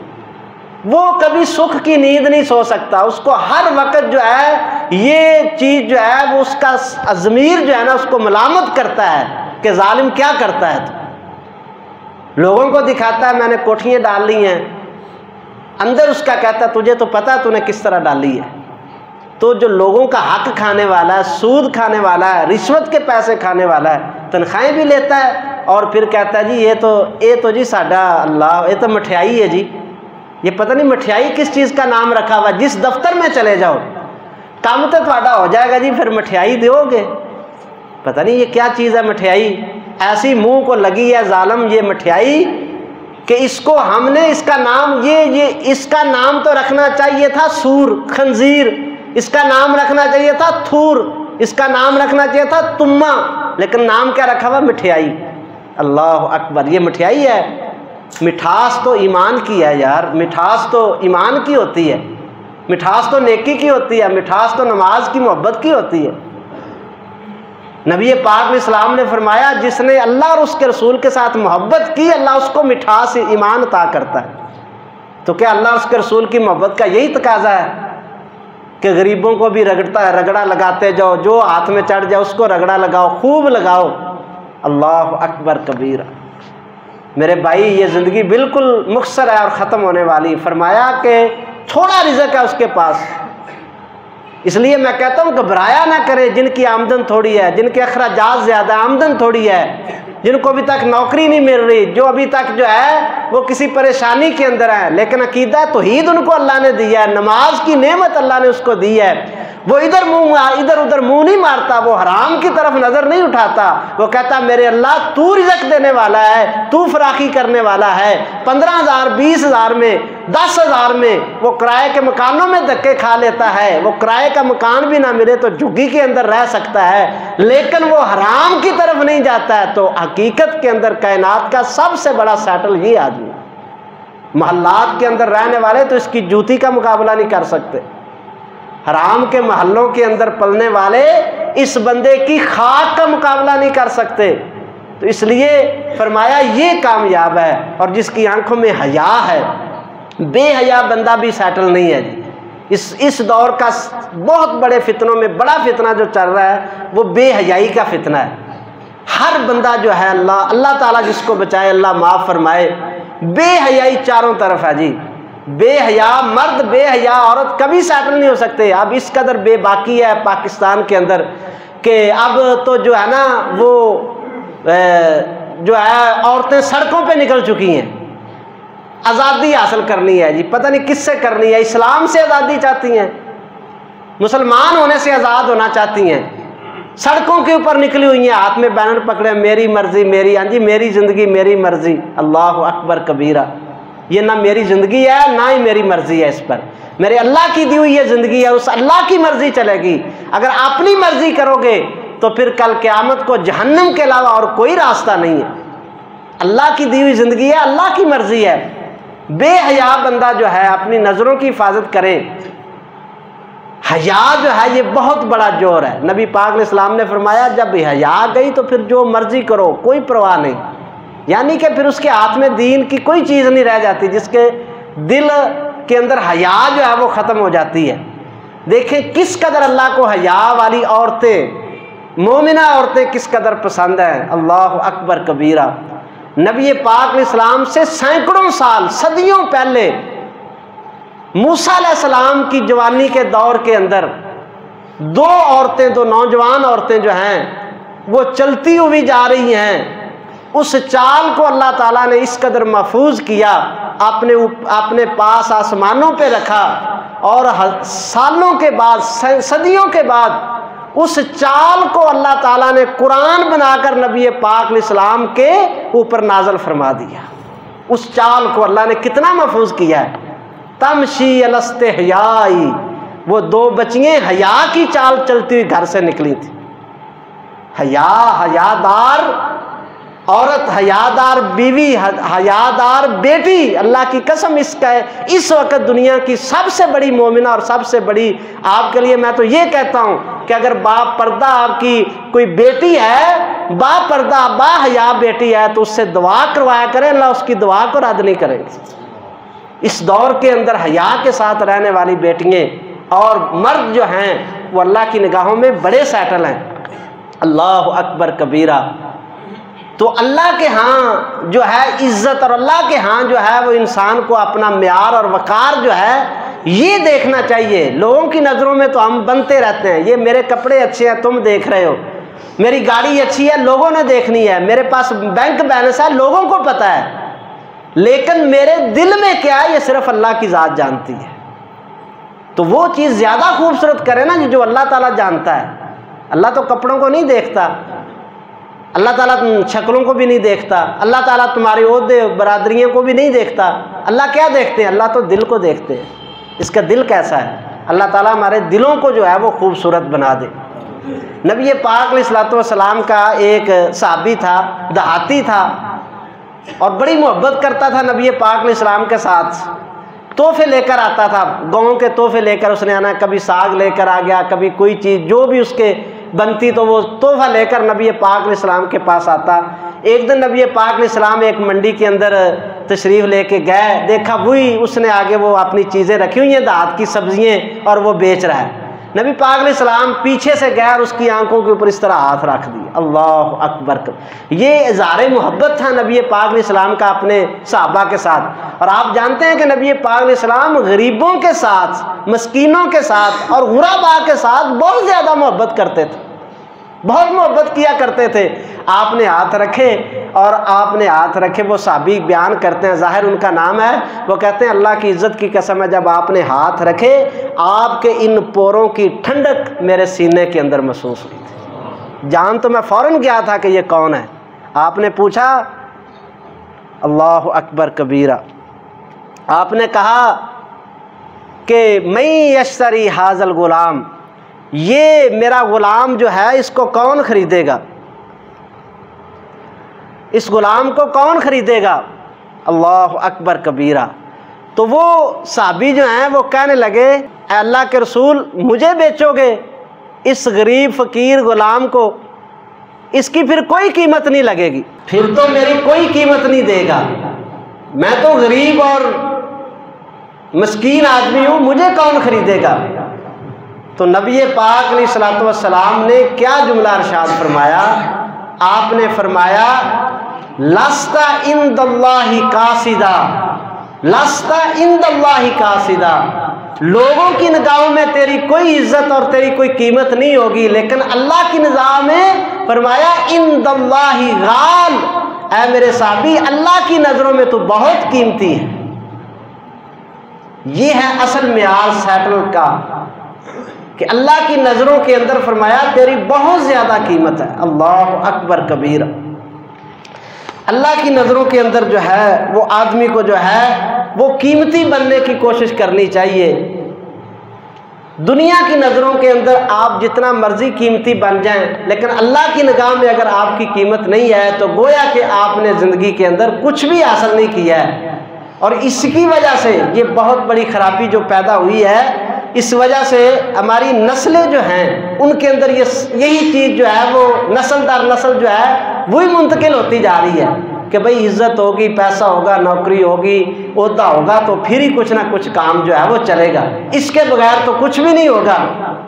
वो कभी सुख की नींद नहीं सो सकता। उसको हर वक्त जो है ये चीज़ जो है वो उसका ज़मीर जो है ना उसको मलामत करता है कि जालिम क्या करता है। तो लोगों को दिखाता है मैंने कोठियाँ डाल ली हैं, अंदर उसका कहता है तुझे तो पता है तूने किस तरह डाली है। तो जो लोगों का हक खाने वाला है, सूद खाने वाला है, रिश्वत के पैसे खाने वाला है, तनख्वाहें भी लेता है और फिर कहता है जी ये तो जी साडा अल्लाह, ये तो मठियाई है जी। ये पता नहीं मठियाई किस चीज़ का नाम रखा हुआ। जिस दफ्तर में चले जाओ काम तो थोड़ा हो जाएगा जी, फिर मठियाई दोगे, पता नहीं ये क्या चीज़ है मठियाई। ऐसी मुंह को लगी है जालम ये मठियाई कि इसको हमने इसका नाम ये इसका नाम तो रखना चाहिए था सूर खंजीर, इसका नाम रखना चाहिए था थूर, इसका नाम रखना चाहिए था तुम्मा, लेकिन नाम क्या रखा हुआ मिठाई। अल्लाह अकबर, ये मिठाई है। मिठास तो ईमान की है यार, मिठास तो ईमान की होती है, मिठास तो नेकी की होती है, मिठास तो नमाज की मोहब्बत की होती है। नबी पाक इस्लाम ने फरमाया जिसने अल्लाह और उसके रसूल के साथ मोहब्बत की अल्लाह उसको मिठास ईमान अता करता है। तो क्या अल्लाह और उसके रसूल की मोहब्बत का यही तकाजा है कि गरीबों को भी रगड़ता है, रगड़ा लगाते जाओ, जो हाथ में चढ़ जाए उसको रगड़ा लगाओ, खूब लगाओ। अल्लाह अकबर कबीरा। मेरे भाई ये ज़िंदगी बिल्कुल मुख्तसर है और ख़त्म होने वाली। फरमाया कि थोड़ा रिज़्क़ है उसके पास, इसलिए मैं कहता हूँ घबराया ना करे जिनकी आमदन थोड़ी है, जिनके अखराजात ज़्यादा, आमदन थोड़ी है, जिनको अभी तक नौकरी नहीं मिल रही, जो अभी तक जो है वो किसी परेशानी के अंदर है, लेकिन अकीदा तौहीद उनको अल्लाह ने दिया है, नमाज की नेमत अल्लाह ने उसको दी है। वो इधर उधर मुंह नहीं मारता, वो हराम की तरफ नज़र नहीं उठाता। वो कहता मेरे अल्लाह तू रिज़्क़ देने वाला है, तू फराखी करने वाला है। 15,000 20,000 में 10,000 में वो किराए के मकानों में धक्के खा लेता है, वो किराए का मकान भी ना मिले तो झुग्गी के अंदर रह सकता है, लेकिन वो हराम की तरफ नहीं जाता है। तो हकीकत के अंदर कायनात का सबसे बड़ा सेटल ये आदमी, महल्लात के अंदर रहने वाले तो इसकी जूती का मुकाबला नहीं कर सकते, हराम के महलों के अंदर पलने वाले इस बंदे की खाक का मुकाबला नहीं कर सकते। तो इसलिए फरमाया ये कामयाब है। और जिसकी आंखों में हया है, बेहया बंदा भी सेटल नहीं है जी। इस दौर का बहुत बड़े फितनों में बड़ा फितना जो चल रहा है वो बेहयाई का फितना है। हर बंदा जो है, अल्लाह ताला जिसको बचाए, अल्लाह माफ़ फरमाए, बेहयाई चारों तरफ है जी। बेहया मर्द, बेहया औरत कभी सेटल नहीं हो सकते। अब इस कदर बेबाकी है पाकिस्तान के अंदर कि अब तो जो है ना वो जो है औरतें सड़कों पे निकल चुकी हैं। आज़ादी हासिल करनी है जी, पता नहीं किससे करनी है। इस्लाम से आज़ादी चाहती हैं, मुसलमान होने से आज़ाद होना चाहती हैं, सड़कों के ऊपर निकली हुई हैं, हाथ में बैनर पकड़े, मेरी मर्जी मेरी, हाँ जी मेरी ज़िंदगी मेरी मर्जी। अल्लाह अकबर कबीरा। ये ना मेरी ज़िंदगी है ना ही मेरी मर्ज़ी है, इस पर मेरे अल्लाह की दी हुई ये ज़िंदगी है, उस अल्लाह की मर्ज़ी चलेगी। अगर अपनी मर्ज़ी करोगे तो फिर कल क़यामत को जहन्नम के अलावा और कोई रास्ता नहीं है। अल्लाह की दी हुई ज़िंदगी है, अल्लाह की मर्ज़ी है। बेहया बंदा जो है अपनी नज़रों की हिफाजत करे। हया जो है ये बहुत बड़ा जोर है। नबी पाक अलैहिस्सलाम ने फरमाया जब हया गई तो फिर जो मर्ज़ी करो, कोई परवाह नहीं। यानी कि फिर उसके हाथ में दीन की कोई चीज़ नहीं रह जाती। जिसके दिल के अंदर हया जो है वो ख़त्म हो जाती है। देखें किस कदर अल्लाह को हया वाली औरतें, मोमिना औरतें किस कदर पसंद हैं। अल्लाह अकबर कबीरा। नबी पाक अलैहिस्सलाम से सैकड़ों साल, सदियों पहले मूसा अलैहिस्सलाम की जवानी के दौर के अंदर दो औरतें, दो नौजवान औरतें जो हैं वो चलती हुई जा रही हैं। उस चाल को अल्लाह ताला ने इस कदर महफूज किया, अपने पास आसमानों पे रखा, और सालों के बाद, सदियों के बाद उस चाल को अल्लाह ताला ने कुरान बनाकर नबी पाक अलैहिस्सलाम के ऊपर नाज़िल फरमा दिया। उस चाल को अल्लाह ने कितना महफूज किया है। तमशी अलस्तिहयाई, वो दो बच्चियाँ हया की चाल चलती हुई घर से निकली थी। हयादार औरत, हयादार बीवी, हयादार बेटी, अल्लाह की कसम इसका इस वक्त दुनिया की सबसे बड़ी मोमिना और सबसे बड़ी आपके लिए मैं तो ये कहता हूँ कि अगर बाप पर्दा आपकी कोई बेटी है, बाप पर्दा बा हया बेटी है, तो उससे दुआ करवाया करें, अल्लाह उसकी दुआ को रद्द नहीं करेंगे। इस दौर के अंदर हया के साथ रहने वाली बेटियाँ और मर्द जो हैं वो अल्लाह की निगाहों में बड़े सेटल हैं। अल्लाह अकबर कबीरा। तो अल्लाह के यहाँ जो है इज़्ज़त, और अल्लाह के यहाँ जो है वो इंसान को अपना म्यार और वक़ार जो है ये देखना चाहिए। लोगों की नज़रों में तो हम बनते रहते हैं, ये मेरे कपड़े अच्छे हैं तुम देख रहे हो, मेरी गाड़ी अच्छी है लोगों ने देखनी है, मेरे पास बैंक बैलेंस है लोगों को पता है, लेकिन मेरे दिल में क्या है ये सिर्फ अल्लाह की ज़ात जानती है। तो वो चीज़ ज़्यादा खूबसूरत करे ना जो अल्लाह ताला जानता है। अल्लाह तो कपड़ों को नहीं देखता, अल्लाह ताला शक्लों को भी नहीं देखता, अल्लाह ताला तुम्हारे ओहदे बरादरियों को भी नहीं देखता। अल्लाह क्या देखते हैं? अल्लाह तो दिल को देखते हैं, इसका दिल कैसा है। अल्लाह ताला हमारे दिलों को जो है वो खूबसूरत बना दे। नबी पाक अलैहिस्सलाम का एक सहाबी था, देहाती था और बड़ी मोहब्बत करता था नबी पाक अलैहिस्सलाम के साथ। तोहफे लेकर आता था, गाँव के तोहफे लेकर उसने आना, कभी साग लेकर आ गया, कभी कोई चीज़ जो भी उसके बनती तो वो तोहफा लेकर नबी पाक अलैहिस्सलाम के पास आता। एक दिन नबी पाक अलैहिस्सलाम एक मंडी के अंदर तशरीफ़ लेके गए, देखा वही उसने आगे वो अपनी चीज़ें रखी हुई हैं, दात की सब्ज़ियाँ, और वो बेच रहा है। नबी पाक अलैहिस्सलाम पीछे से गए और उसकी आंखों के ऊपर इस तरह हाथ रख दिए। अल्लाह अकबर। ये इज़हार मोहब्बत था नबी पाक अलैहिस्सलाम का अपने सहाबा के साथ। और आप जानते हैं कि नबी पाक अलैहिस्सलाम गरीबों के साथ, मस्कीनों के साथ और गुरबा के साथ बहुत ज़्यादा मोहब्बत करते थे, बहुत मोहब्बत किया करते थे। आपने हाथ रखे और आपने हाथ रखे, वो साहबी बयान करते हैं, ज़ाहिर उनका नाम है, वो कहते हैं अल्लाह की इज़्ज़त की कसम है, जब आपने हाथ रखे आपके इन पोरों की ठंडक मेरे सीने के अंदर महसूस हुई थी। जान तो मैं फ़ौरन गया था कि ये कौन है। आपने पूछा अल्लाह अकबर कबीरा। आपने कहा कि मैं यश्तरी हाज़ल ग़ुलाम, ये मेरा ग़ुलाम जो है इसको कौन ख़रीदेगा, इस ग़ुलाम को कौन ख़रीदेगा। अल्लाह अकबर कबीरा। तो वो साहबी जो हैं वो कहने लगे अल्लाह के रसूल, मुझे बेचोगे इस गरीब फ़कीर ग़ुलाम को, इसकी फिर कोई कीमत नहीं लगेगी, फिर तो मेरी कोई कीमत नहीं देगा, मैं तो गरीब और मस्कीन आदमी हूँ, मुझे कौन ख़रीदेगा। तो नबी पाक अलैहिस्सलातु वस्सलाम ने क्या जुमला इरशाद फरमाया। आपने फरमाया लस्ता इंदल्लाहि कासिदा, लस्ता इंदल्लाहि कासिदा, लोगों की निगाहों में तेरी कोई इज्जत और तेरी कोई कीमत नहीं होगी, लेकिन अल्लाह की निगाह में फरमाया इंदल्लाहि गाल, ऐ मेरे साहबी अल्लाह की नज़रों में तो बहुत कीमती है। ये है असल मेयार सेटल का कि अल्लाह की नज़रों के अंदर फरमाया तेरी बहुत ज़्यादा कीमत है। अल्लाह अकबर कबीर। अल्लाह की नज़रों के अंदर जो है वो आदमी को जो है वो कीमती बनने की कोशिश करनी चाहिए। दुनिया की नज़रों के अंदर आप जितना मर्ज़ी कीमती बन जाएं, लेकिन अल्लाह की निगाह में अगर आपकी कीमत नहीं है तो गोया कि आपने ज़िंदगी के अंदर कुछ भी हासिल नहीं किया है। और इसकी वजह से ये बहुत बड़ी ख़राबी जो पैदा हुई है, इस वजह से हमारी नस्लें जो हैं उनके अंदर यही चीज़ जो है वो नस्ल दर नस्ल जो है वही मुंतकिल होती जा रही है कि भाई इज़्ज़त होगी, पैसा होगा, नौकरी होगी, ओहदा होगा तो फिर ही कुछ ना कुछ काम जो है वो चलेगा, इसके बगैर तो कुछ भी नहीं होगा।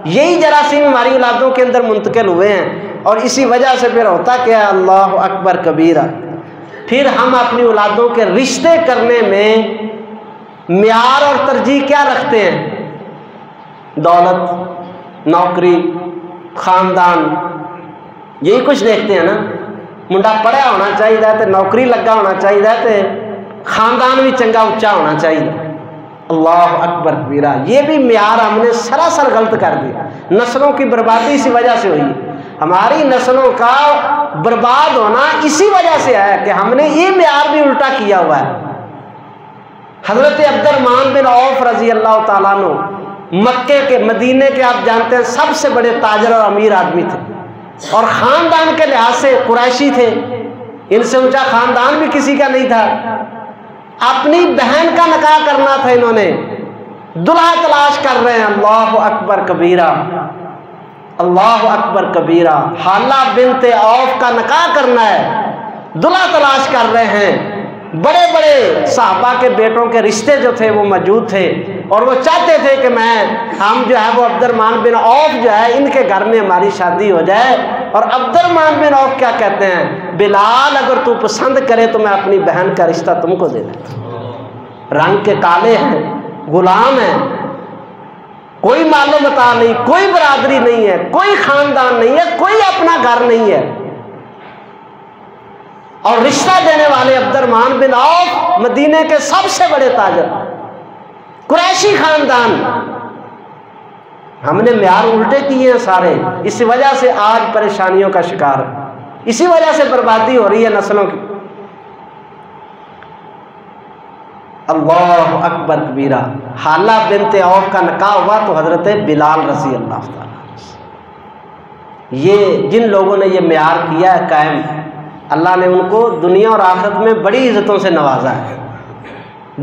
यही जरासीम हमारी औलादों के अंदर मुंतकिल हुए हैं और इसी वजह से फिर होता क्या, अल्लाह अकबर कबीरा। फिर हम अपनी औलादों के रिश्ते करने में म्यार और तरजीह क्या रखते हैं? दौलत, नौकरी, ख़ानदान, यही कुछ देखते हैं ना। मुंडा पढ़िया होना चाहिए तो नौकरी लगा होना चाहिए तो ख़ानदान भी चंगा उच्चा होना चाहिए। अल्लाह अकबर कबीरा। ये भी म्यार हमने सरासर गलत कर दिया। नस्लों की बर्बादी इसी वजह से हुई। हमारी नस्लों का बर्बाद होना इसी वजह से है कि हमने ये म्यार भी उल्टा किया हुआ है। हज़रत अब्दुर्रहमान बिन औफ रज़ी अल्लाह ताला अन्हु मक्के के, मदीने के आप जानते हैं सबसे बड़े ताजर और अमीर आदमी थे और ख़ानदान के लिहाज से कुरैशी थे, इनसे ऊंचा ख़ानदान भी किसी का नहीं था। अपनी बहन का निकाह करना था, इन्होंने दुल्हा तलाश कर रहे हैं। अल्लाह अकबर कबीरा, अल्लाह अकबर कबीरा। हाला बिनते औफ का निकाह करना है, दुल्हा तलाश कर रहे हैं। बड़े बड़े साहबा के बेटों के रिश्ते जो थे वो मौजूद थे और वो चाहते थे कि हम जो है वो अब्दुर्रहमान बिन औफ जो है इनके घर में हमारी शादी हो जाए। और अब्दुर्रहमान बिन औफ क्या कहते हैं, बिलाल अगर तू पसंद करे तो मैं अपनी बहन का रिश्ता तुमको दे देता हूँ। रंग के काले हैं, गुलाम हैं, कोई मालो मता नहीं, कोई बरादरी नहीं है, कोई खानदान नहीं है, कोई अपना घर नहीं है। और रिश्ता देने वाले अब्दुर्रहमान बिन औफ मदीने के सबसे बड़े ताजर, कुरैशी खानदान। हमने म्यार उल्टे किए हैं सारे, इसी वजह से आज परेशानियों का शिकार, इसी वजह से बर्बादी हो रही है नस्लों की। अल्लाह अकबर कबीरा। हाला बिनते औफ का निकाह हुआ तो हजरत बिलाल रज़ी अल्लाह ताला, ये जिन लोगों ने ये म्यार किया है कायम, अल्लाह ने उनको दुनिया और आखिरत में बड़ी इज़्ज़तों से नवाजा है।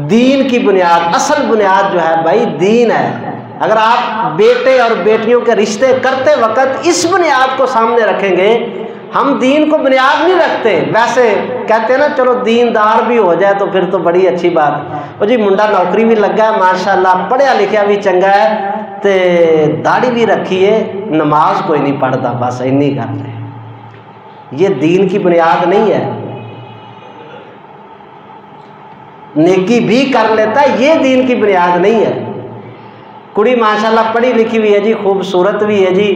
दीन की बुनियाद, असल बुनियाद जो है भाई दीन है। अगर आप बेटे और बेटियों के रिश्ते करते वक्त इस बुनियाद को सामने रखेंगे हम दीन को बुनियाद नहीं रखते। वैसे कहते हैं ना चलो दीनदार भी हो जाए तो फिर तो बड़ी अच्छी बात है। और जी मुंडा नौकरी भी लगा है माशाल्लाह, पढ़िया लिखिया भी चंगा है, तो दाढ़ी भी रखी है, नमाज कोई नहीं पढ़ता, बस इन्नी गल है। ये दीन की बुनियाद नहीं है। नेकी भी कर लेता है, ये दीन की बुनियाद नहीं है। कुड़ी माशाल्लाह पढ़ी लिखी भी है जी, खूबसूरत भी है जी,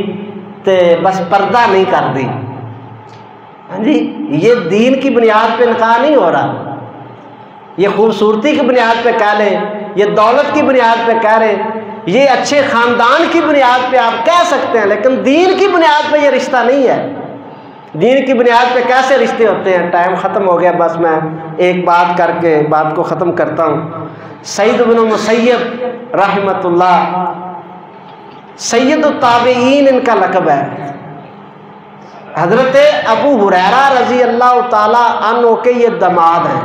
तो बस पर्दा नहीं कर दी। हाँ जी, ये दीन की बुनियाद पे निकाह नहीं हो रहा। ये खूबसूरती की बुनियाद पे कह लें, ये दौलत की बुनियाद पे कह रहे, ये अच्छे ख़ानदान की बुनियाद पे आप कह सकते हैं, लेकिन दीन की बुनियाद पे ये रिश्ता नहीं है। दीन की बुनियाद पे कैसे रिश्ते होते हैं? टाइम ख़त्म हो गया, बस मैं एक बात करके बात को ख़त्म करता हूँ। सईद इब्न मुसय्यब रहमतुल्लाह, सैयद ताबईन इनका लक़ब है। हज़रत अबू हुरैरा रज़ी अल्लाह ताला अन्हु के ये दामाद हैं।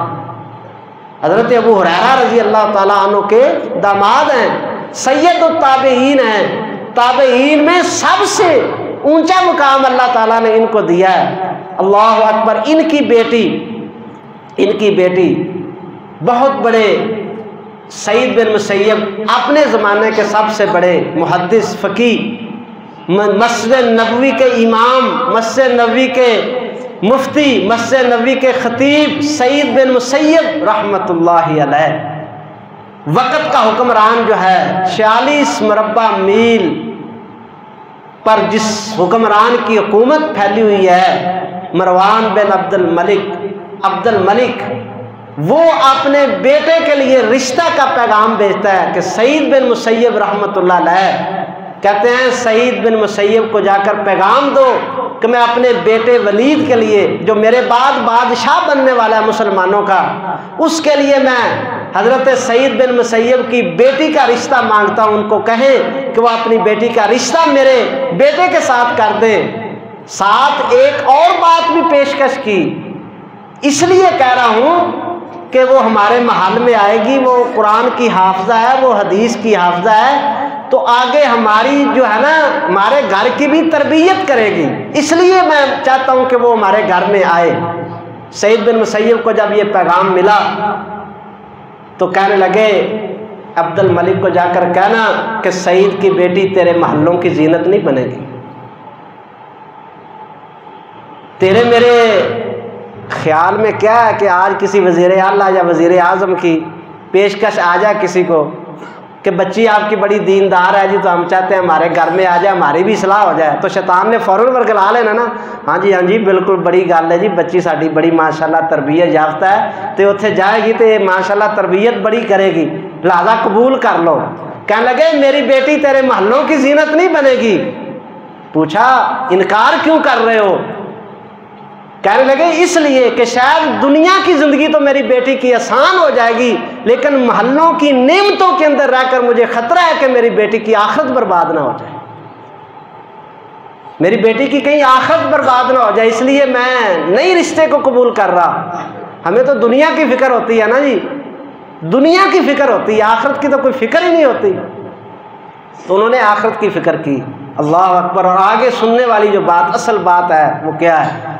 हज़रत अबू हुरैरा रज़ी अल्लाह ताला अन्हु के दामाद हैं, सैयद ताबईन हैं। ताबईन में सबसे ऊंचा मुकाम अल्लाह ताला ने इनको दिया है। अल्लाह अकबर। इनकी बेटी बहुत बड़े सईद बिन मुसय्यब अपने ज़माने के सबसे बड़े मुहद्दिस फ़क़ीह, मस्जिद नबवी के इमाम, मस्जिद नबवी के मुफ्ती, मस्जिद नबवी के ख़तीब सईद बिन मुसय्यब रहमतुल्लाहि अलैह। वक़्त का हुक्मरान जो है 46 मुरब्बा मील पर जिस हुक्मरान की हुकूमत फैली हुई है, मरवान बिन अब्दुल मलिक, वो अपने बेटे के लिए रिश्ता का पैगाम भेजता है कि सईद बिन मुसय्यब रहमतुल्लाह अलैह कहते हैं सईद बिन मुसय्यब को जाकर पैगाम दो कि मैं अपने बेटे वलीद के लिए, जो मेरे बाद बादशाह बनने वाला है मुसलमानों का, उसके लिए मैं हज़रत सईद बिन मुसय्यब की बेटी का रिश्ता मांगता हूँ। उनको कहें कि वो अपनी बेटी का रिश्ता मेरे बेटे के साथ कर दें। साथ एक और बात भी पेशकश की, इसलिए कह रहा हूँ कि वो हमारे महल में आएगी, वो कुरान की हाफिज़ा है, वो हदीस की हाफिज़ा है, तो आगे हमारी जो है ना हमारे घर की भी तरबियत करेगी। इसलिए मैं चाहता हूँ कि वो हमारे घर में आए। सईद बिन मुसय्यब को जब ये पैगाम मिला तो कहने लगे अब्दुल मलिक को जाकर कहना कि सईद की बेटी तेरे महलों की जीनत नहीं बनेगी, तेरे मेरे ख्याल में क्या है कि आज किसी वज़ीर आला या वज़ीर आज़म की पेशकश आ जाए किसी को कि बच्ची आपकी बड़ी दीनदार है जी, तो हम चाहते हैं हमारे घर में आ जाए, हमारी भी इस्लाह हो जाए, तो शैतान ने फ़ौरन वरगला लेना ना, हाँ जी बिल्कुल बड़ी गल है जी, बच्ची साड़ी बड़ी माशाल्लाह तरबियत याफ्ता है, तो उत्थे जाएगी तो माशाल्लाह तरबियत बड़ी करेगी, लिहाजा कबूल कर लो। कहने लगे मेरी बेटी तेरे महलों की जीनत नहीं बनेगी। पूछा इनकार क्यों कर रहे हो? कहने लगे इसलिए कि शायद दुनिया की ज़िंदगी तो मेरी बेटी की आसान हो जाएगी, लेकिन महलों की नेमतों के अंदर रहकर मुझे ख़तरा है कि मेरी बेटी की आखिरत बर्बाद ना हो जाए, मेरी बेटी की कहीं आखिरत बर्बाद ना हो जाए, इसलिए मैं नई रिश्ते को कबूल कर रहा। हमें तो दुनिया की फ़िक्र होती है ना जी, दुनिया की फ़िक्र होती है, आखिरत की तो कोई फ़िक्र ही नहीं होती। तो उन्होंने आखिरत की फ़िक्र की। अल्लाह अकबर। और आगे सुनने वाली जो बात असल बात है वो क्या है?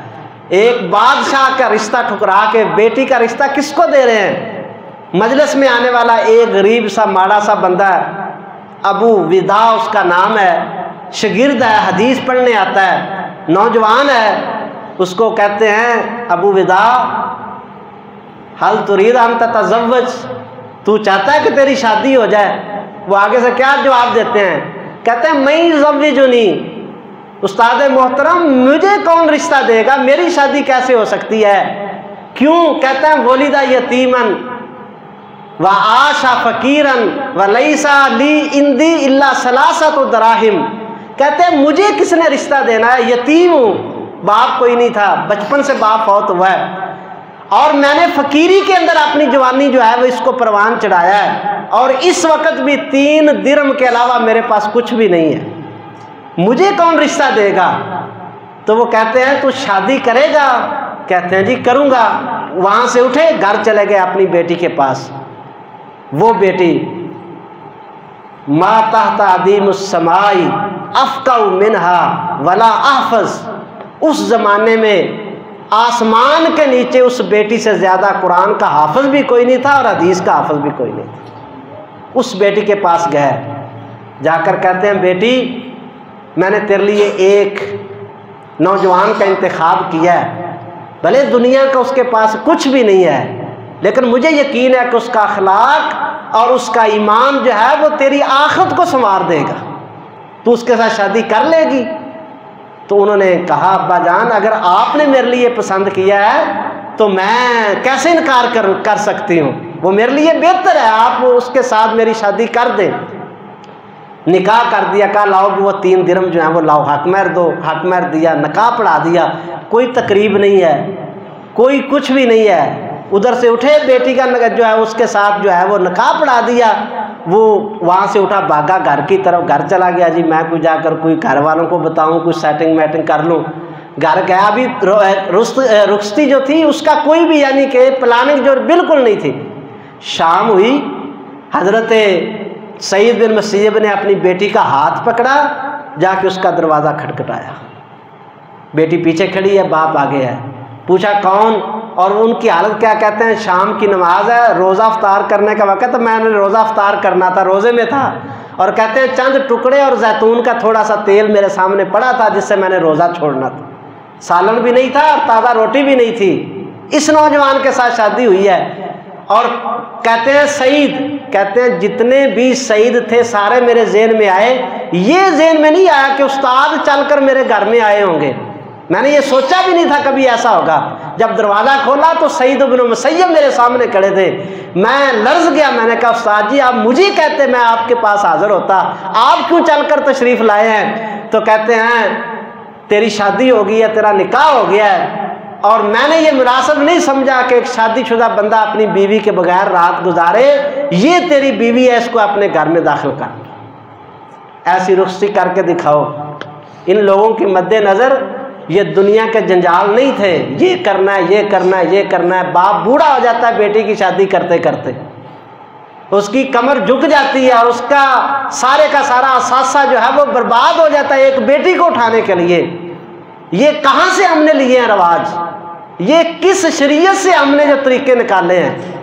एक बादशाह का रिश्ता ठुकरा के बेटी का रिश्ता किसको दे रहे हैं? मजलिस में आने वाला एक गरीब सा माड़ा सा बंदा है, अबू विदा उसका नाम है, शागिर्द है, हदीस पढ़ने आता है, नौजवान है। उसको कहते हैं अबू विदा हल तुरीद अन ततज़व्वज, तू चाहता है कि तेरी शादी हो जाए? वो आगे से क्या जवाब देते हैं? कहते हैं मैं ज़व्विजुनी, उस्ताद मोहतरम मुझे कौन रिश्ता देगा, मेरी शादी कैसे हो सकती है? क्यों? कहते हैं वोलिदा यतीमन व आशा फ़कीरन व लईसा ली इंदी इल्ला सलासत दराहिम। कहते हैं मुझे किसने रिश्ता देना है, यतीम हूँ, बाप कोई नहीं था, बचपन से बाप फौत हुआ है, और मैंने फ़कीरी के अंदर अपनी जवानी जो है वो इसको परवान चढ़ाया है, और इस वक्त भी 3 दिरहम के अलावा मेरे पास कुछ भी नहीं है, मुझे कौन रिश्ता देगा? तो वो कहते हैं तू शादी करेगा? कहते हैं जी करूँगा। वहाँ से उठे, घर चले गए अपनी बेटी के पास। वो बेटी मा तहता अदीमुस समाई अफ़क़उ मिनहा वला अहफ़ज़, उस ज़माने में आसमान के नीचे उस बेटी से ज़्यादा कुरान का हाफिज भी कोई नहीं था और हदीस का हाफिज भी कोई नहीं था। उस बेटी के पास गए, जाकर कहते हैं बेटी मैंने तेरे लिए एक नौजवान का इंतखाब किया है, भले दुनिया का उसके पास कुछ भी नहीं है, लेकिन मुझे यकीन है कि उसका अखलाक और उसका ईमान जो है वो तेरी आखिरत को संवार देगा, तू उसके साथ शादी कर लेगी। तो उन्होंने कहा अब्बा जान अगर आपने मेरे लिए पसंद किया है तो मैं कैसे इनकार कर सकती हूँ, वो मेरे लिए बेहतर है, आप उसके साथ मेरी शादी कर दें। निकाह कर दिया, कहा लाओ वो 3 दिरहम जो है वो लाओ, हक महर दो, हक महर दिया, निकाह पढ़ा दिया। कोई तकरीब नहीं है, कोई कुछ भी नहीं है। उधर से उठे बेटी का जो है उसके साथ जो है वो निकाह पढ़ा दिया, वो वहाँ से उठा भागा घर की तरफ, घर चला गया जी मैं कोई जाकर कोई घर वालों को बताऊँ, कुछ सेटिंग मैटिंग कर लूँ। घर गया, अभी रुखसती जो थी उसका कोई भी यानी कि प्लानिंग जो बिल्कुल नहीं थी। शाम हुई, हज़रत सईद बिन मुसय्यब ने अपनी बेटी का हाथ पकड़ा, जाके उसका दरवाज़ा खटखटाया। बेटी पीछे खड़ी है, बाप आगे है। पूछा कौन, और उनकी हालत क्या, कहते हैं शाम की नमाज है, रोज़ा अफ्तार करने का वक़्त, मैंने रोज़ा अफ्तार करना था, रोज़े में था। और कहते हैं चंद टुकड़े और जैतून का थोड़ा सा तेल मेरे सामने पड़ा था जिससे मैंने रोज़ा छोड़ना था। सालन भी नहीं था और ताज़ा रोटी भी नहीं थी। इस नौजवान के साथ शादी हुई है। और कहते हैं सईद, कहते हैं जितने भी सईद थे सारे मेरे ज़हन में आए, ये ज़हन में नहीं आया कि उस्ताद चलकर मेरे घर में आए होंगे। मैंने ये सोचा भी नहीं था कभी ऐसा होगा। जब दरवाज़ा खोला तो सईद बिन मुसय्यब मेरे सामने खड़े थे। मैं लर्ज़ गया, मैंने कहा उस्ताद जी आप मुझे कहते मैं आपके पास हाज़िर होता, आप क्यों चलकर तशरीफ़ लाए हैं? तो कहते हैं तेरी शादी हो गई है, तेरा निकाह हो गया है, और मैंने ये मुनासिब नहीं समझा कि एक शादीशुदा बंदा अपनी बीवी के बगैर रात गुजारे, ये तेरी बीवी है, इसको अपने घर में दाखिल कर। ऐसी रुखसती करके दिखाओ। इन लोगों के मद्देनज़र ये दुनिया के जंजाल नहीं थे, ये करना है, ये करना है, ये करना है। बाप बूढ़ा हो जाता है बेटी की शादी करते करते, उसकी कमर झुक जाती है और उसका सारे का सारा असासा जो है वो बर्बाद हो जाता है एक बेटी को उठाने के लिए। ये कहाँ से हमने लिए हैं रवाज, ये किस शरीयत से हमने जो तरीके निकाले हैं?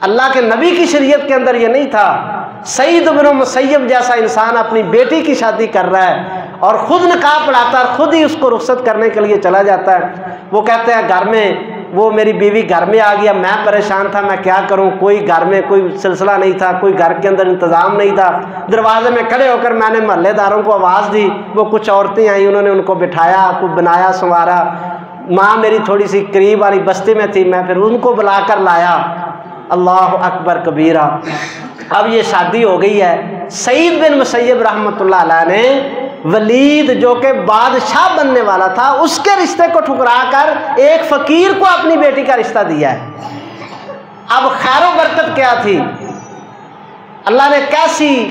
अल्लाह के नबी की शरीयत के अंदर ये नहीं था। सईद बिन मुसय्यब जैसा इंसान अपनी बेटी की शादी कर रहा है और ख़ुद निकाह पढ़ाता है, खुद ही उसको रुखसत करने के लिए चला जाता है। वो कहते हैं घर में वो मेरी बीवी घर में आ गया, मैं परेशान था, मैं क्या करूं, कोई घर में कोई सिलसिला नहीं था, कोई घर के अंदर इंतज़ाम नहीं था। दरवाजे में खड़े होकर मैंने मोहल्लेदारों को आवाज़ दी, वो कुछ औरतें आई, उन्होंने उनको बिठाया, कुछ बनाया संवारा। माँ मेरी थोड़ी सी करीब वाली बस्ती में थी, मैं फिर उनको बुला कर लाया। अल्लाह अकबर कबीरा। अब ये शादी हो गई है। सईद बिन मुसय्यब रहमतुल्लाह अलैह ने वलीद जो कि बादशाह बनने वाला था उसके रिश्ते को ठुकरा कर एक फ़कीर को अपनी बेटी का रिश्ता दिया है। अब खैर बरकत क्या थी, अल्लाह ने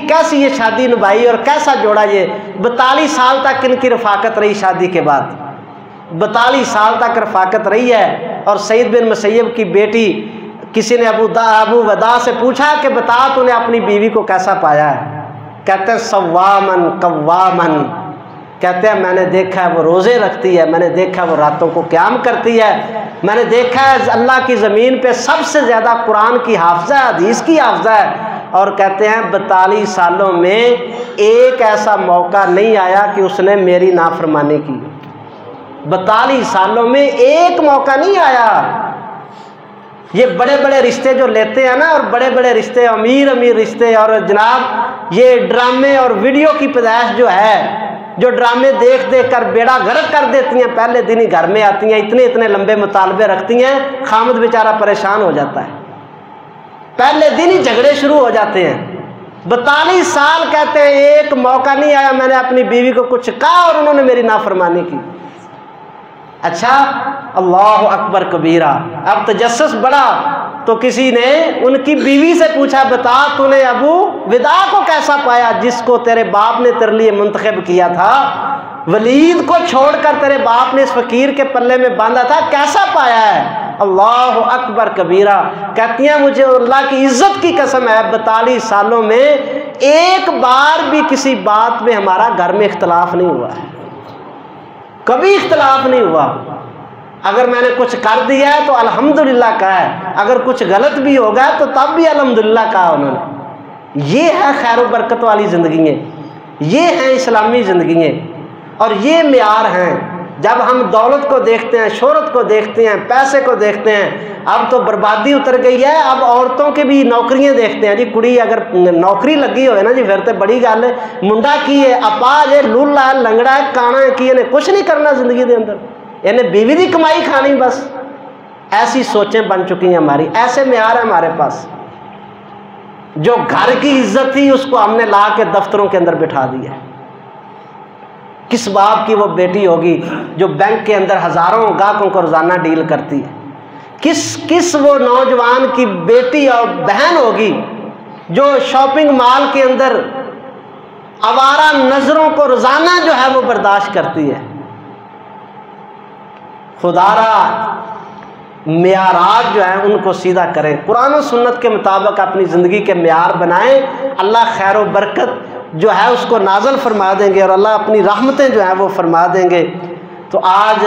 कैसी ये शादी निभाई और कैसा जोड़ा। ये 42 साल तक इनकी रफ़ाकत रही। शादी के बाद 42 साल तक रफ़ाकत रही है। और सईद बिन मुसय्यब की बेटी, किसी ने अबू वदा से पूछा कि बता तूने अपनी बीवी को कैसा पाया है? कहते हैं सव्वामन कव्वामन, कहते हैं मैंने देखा है वो रोज़े रखती है, मैंने देखा है वो रातों को क़याम करती है, मैंने देखा है अल्लाह की ज़मीन पे सबसे ज़्यादा कुरान की हाफ़िज़ा है, हदीस की हाफ़िज़ा है। और कहते हैं 42 सालों में एक ऐसा मौका नहीं आया कि उसने मेरी नाफरमानी की। 42 सालों में एक मौका नहीं आया। ये बड़े बड़े रिश्ते जो लेते हैं ना, और बड़े बड़े रिश्ते, अमीर अमीर रिश्ते, और जनाब ये ड्रामे और वीडियो की पैदाइश जो है, जो ड्रामे देख देख कर बेड़ा गर्क कर देती हैं, पहले दिन ही घर में आती हैं, इतने इतने लंबे मुतालबे रखती हैं, खामद बेचारा परेशान हो जाता है, पहले दिन ही झगड़े शुरू हो जाते हैं। 42 साल कहते हैं एक मौका नहीं आया मैंने अपनी बीवी को कुछ कहा और उन्होंने मेरी नाफरमानी की। अच्छा, अल्लाह अकबर कबीरा। अब तजस्सुस बढ़ा तो किसी ने उनकी बीवी से पूछा बता तूने अबू विदा को कैसा पाया जिसको तेरे बाप ने तेरे लिए मुंतखब किया था, वलीद को छोड़कर तेरे बाप ने इस फ़कीर के पल्ले में बांधा था, कैसा पाया है? अल्लाह अकबर कबीरा। कहती हैं मुझे अल्लाह की इज़्ज़त की कसम है 42 सालों में एक बार भी किसी बात में हमारा घर में इख्तलाफ नहीं हुआ है, कभी इख्तलाफ नहीं हुआ। अगर मैंने कुछ कर दिया है तो अल्हम्दुलिल्लाह कहा है, अगर कुछ गलत भी होगा तो तब भी अल्हम्दुलिल्लाह कहा उन्होंने। ये है खैर बरकत वाली ज़िंदगी, ये हैं इस्लामी ज़िंदगी, और ये मेयार हैं। जब हम दौलत को देखते हैं, शोहरत को देखते हैं, पैसे को देखते हैं, अब तो बर्बादी उतर गई है। अब औरतों की भी नौकरियां देखते हैं जी, कुड़ी अगर नौकरी लगी हो ना जी फिर तो बड़ी गल है। मुंडा की है अपाज है, लूला है, लंगड़ा है, काना है, की इन्हें कुछ नहीं करना जिंदगी के अंदर, इन्हें बीवी की कमाई खानी बस। ऐसी सोचें बन चुकी हैं हमारी, ऐसे मेयार है हमारे पास। जो घर की इज्जत थी उसको हमने ला के दफ्तरों के अंदर बिठा दिया। किस बाप की वो बेटी होगी जो बैंक के अंदर हजारों ग्राहकों को रोजाना डील करती है? किस वो नौजवान की बेटी और बहन होगी जो शॉपिंग मॉल के अंदर आवारा नजरों को रोजाना जो है वो बर्दाश्त करती है? खुदारा मेयारात जो है उनको सीधा करें, कुरान और सुन्नत के मुताबिक अपनी ज़िंदगी के मेयार बनाएं। अल्लाह खैर व बरकत जो है उसको नाजल फरमा देंगे और अल्लाह अपनी रहमतें जो है वो फरमा देंगे। तो आज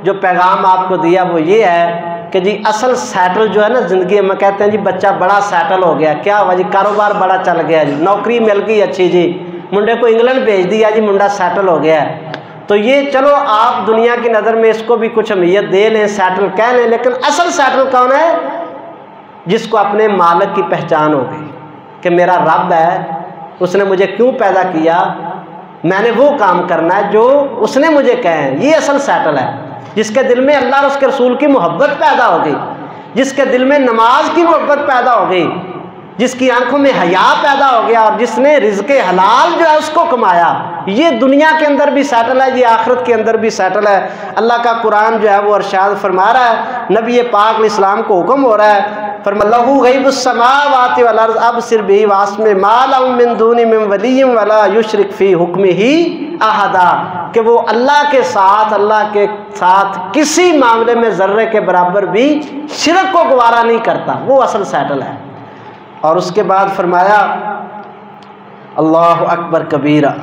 जो पैगाम आपको दिया वो ये है कि जी असल सेटल जो है ना ज़िंदगी में, कहते हैं जी बच्चा बड़ा सेटल हो गया, क्या हुआ जी? कारोबार बड़ा चल गया जी, नौकरी मिल गई अच्छी जी, मुंडे को इंग्लैंड भेज दिया जी, मुंडा सेटल हो गया है। तो ये चलो आप दुनिया की नज़र में इसको भी कुछ अहमियत दे लें, सेटल कह लें, लेकिन असल सेटल कौन है? जिसको अपने मालिक की पहचान हो गई कि मेरा रब है, उसने मुझे क्यों पैदा किया, मैंने वो काम करना है जो उसने मुझे कहे। ये असल सेटल है। जिसके दिल में अल्लाह और उसके रसूल की मोहब्बत पैदा हो गई, जिसके दिल में नमाज की मोहब्बत पैदा हो गई, जिसकी आंखों में हया पैदा हो गया और जिसने रिज़्क़े हलाल जो है उसको कमाया, ये दुनिया के अंदर भी सेटल है, ये आखिरत के अंदर भी सेटल है। अल्लाह का कुरान जो है वो अरशाद फरमा रहा है, नबी पाक इस्लाम को हुक्म हो रहा है, फरमालहू गैबुस समावाति वल अर्ज़ अबसिर बिही वास्मे मा लहु मिन दूनी मिन वलिय्यिन वला युशरिक फी हुक्मिही अहदा, कि वो अल्लाह के साथ किसी मामले में ज़र्रे के बराबर भी शिरक को गवारा नहीं करता। वो असल सेटल है। और उसके बाद फरमाया अल्लाहु अकबर कबीरा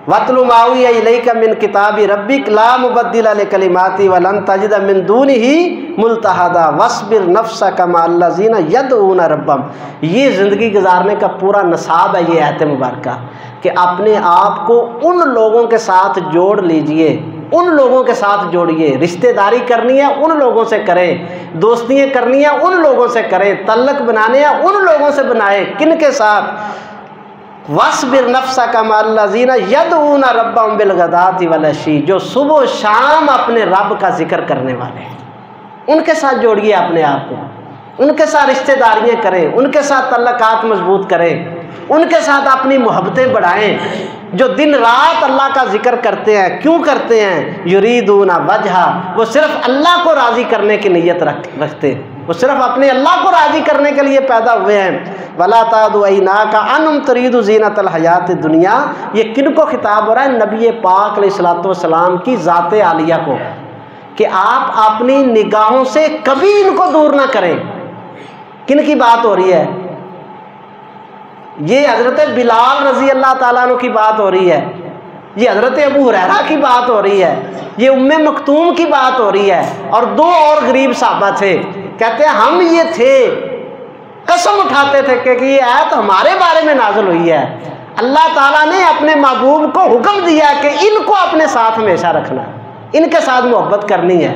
वतलु मा उहिया इलैका मिन किताबि रब्बिक ला मुबद्दिला लिकलिमाति वलन तजिद मिन दूनिही मुल्तहदा वस्बिर नफ्सका मअल्लज़ीना यदऊना रब्बहुम। ये ज़िंदगी गुजारने का पूरा नसाब है ये आयत मुबारका, कि अपने आप को उन लोगों के साथ जोड़ लीजिए, उन लोगों के साथ जोड़िए। रिश्तेदारी करनी है उन लोगों से करें, दोस्तियाँ करनी है उन लोगों से करें, तल्लक बनाने हैं उन लोगों से बनाए। किन के साथ? वस्बिर नफ्सका मअल्लज़ीना यदऊना रब्बहुम बिलगदाति वलअशी, जो सुबह शाम अपने रब का जिक्र करने वाले हैं, उनके साथ जोड़िए अपने आप को, उनके साथ रिश्तेदारियाँ करें, उनके साथ तल्लकात मजबूत करें, उनके साथ अपनी मोहब्बतें बढ़ाएं। जो दिन रात अल्लाह का जिक्र करते हैं, क्यों करते हैं? युरीदूना वजहा, वो सिर्फ अल्लाह को राज़ी करने की नीयत रखते हैं, वो सिर्फ अपने अल्लाह को राज़ी करने के लिए पैदा हुए हैं। वला तादु ऐनाका अन्हुम तुरीदु ज़ीनतल हयात दुनिया, ये किन को खिताब हो रहा है? नबी पाक अलैहिस्सलातु वस्सलाम की ज़ाते आलिया को, कि आप अपनी निगाहों से कभी इनको दूर ना करें। किन की बात हो रही है? ये हज़रत बिलाल रज़ी अल्लाह ताला अन्हु की बात हो रही है, ये हज़रत अबू हुरैरा की बात हो रही है, ये उम्मे मखतूम की बात हो रही है, और दो और गरीब साहबा थे। कहते हैं हम ये थे, कसम उठाते थे कि ये आयत हमारे बारे में नाज़िल हुई है। अल्लाह ताला ने अपने महबूब को हुक्म दिया कि इनको अपने साथ हमेशा रखना, इनके साथ मोहब्बत करनी है।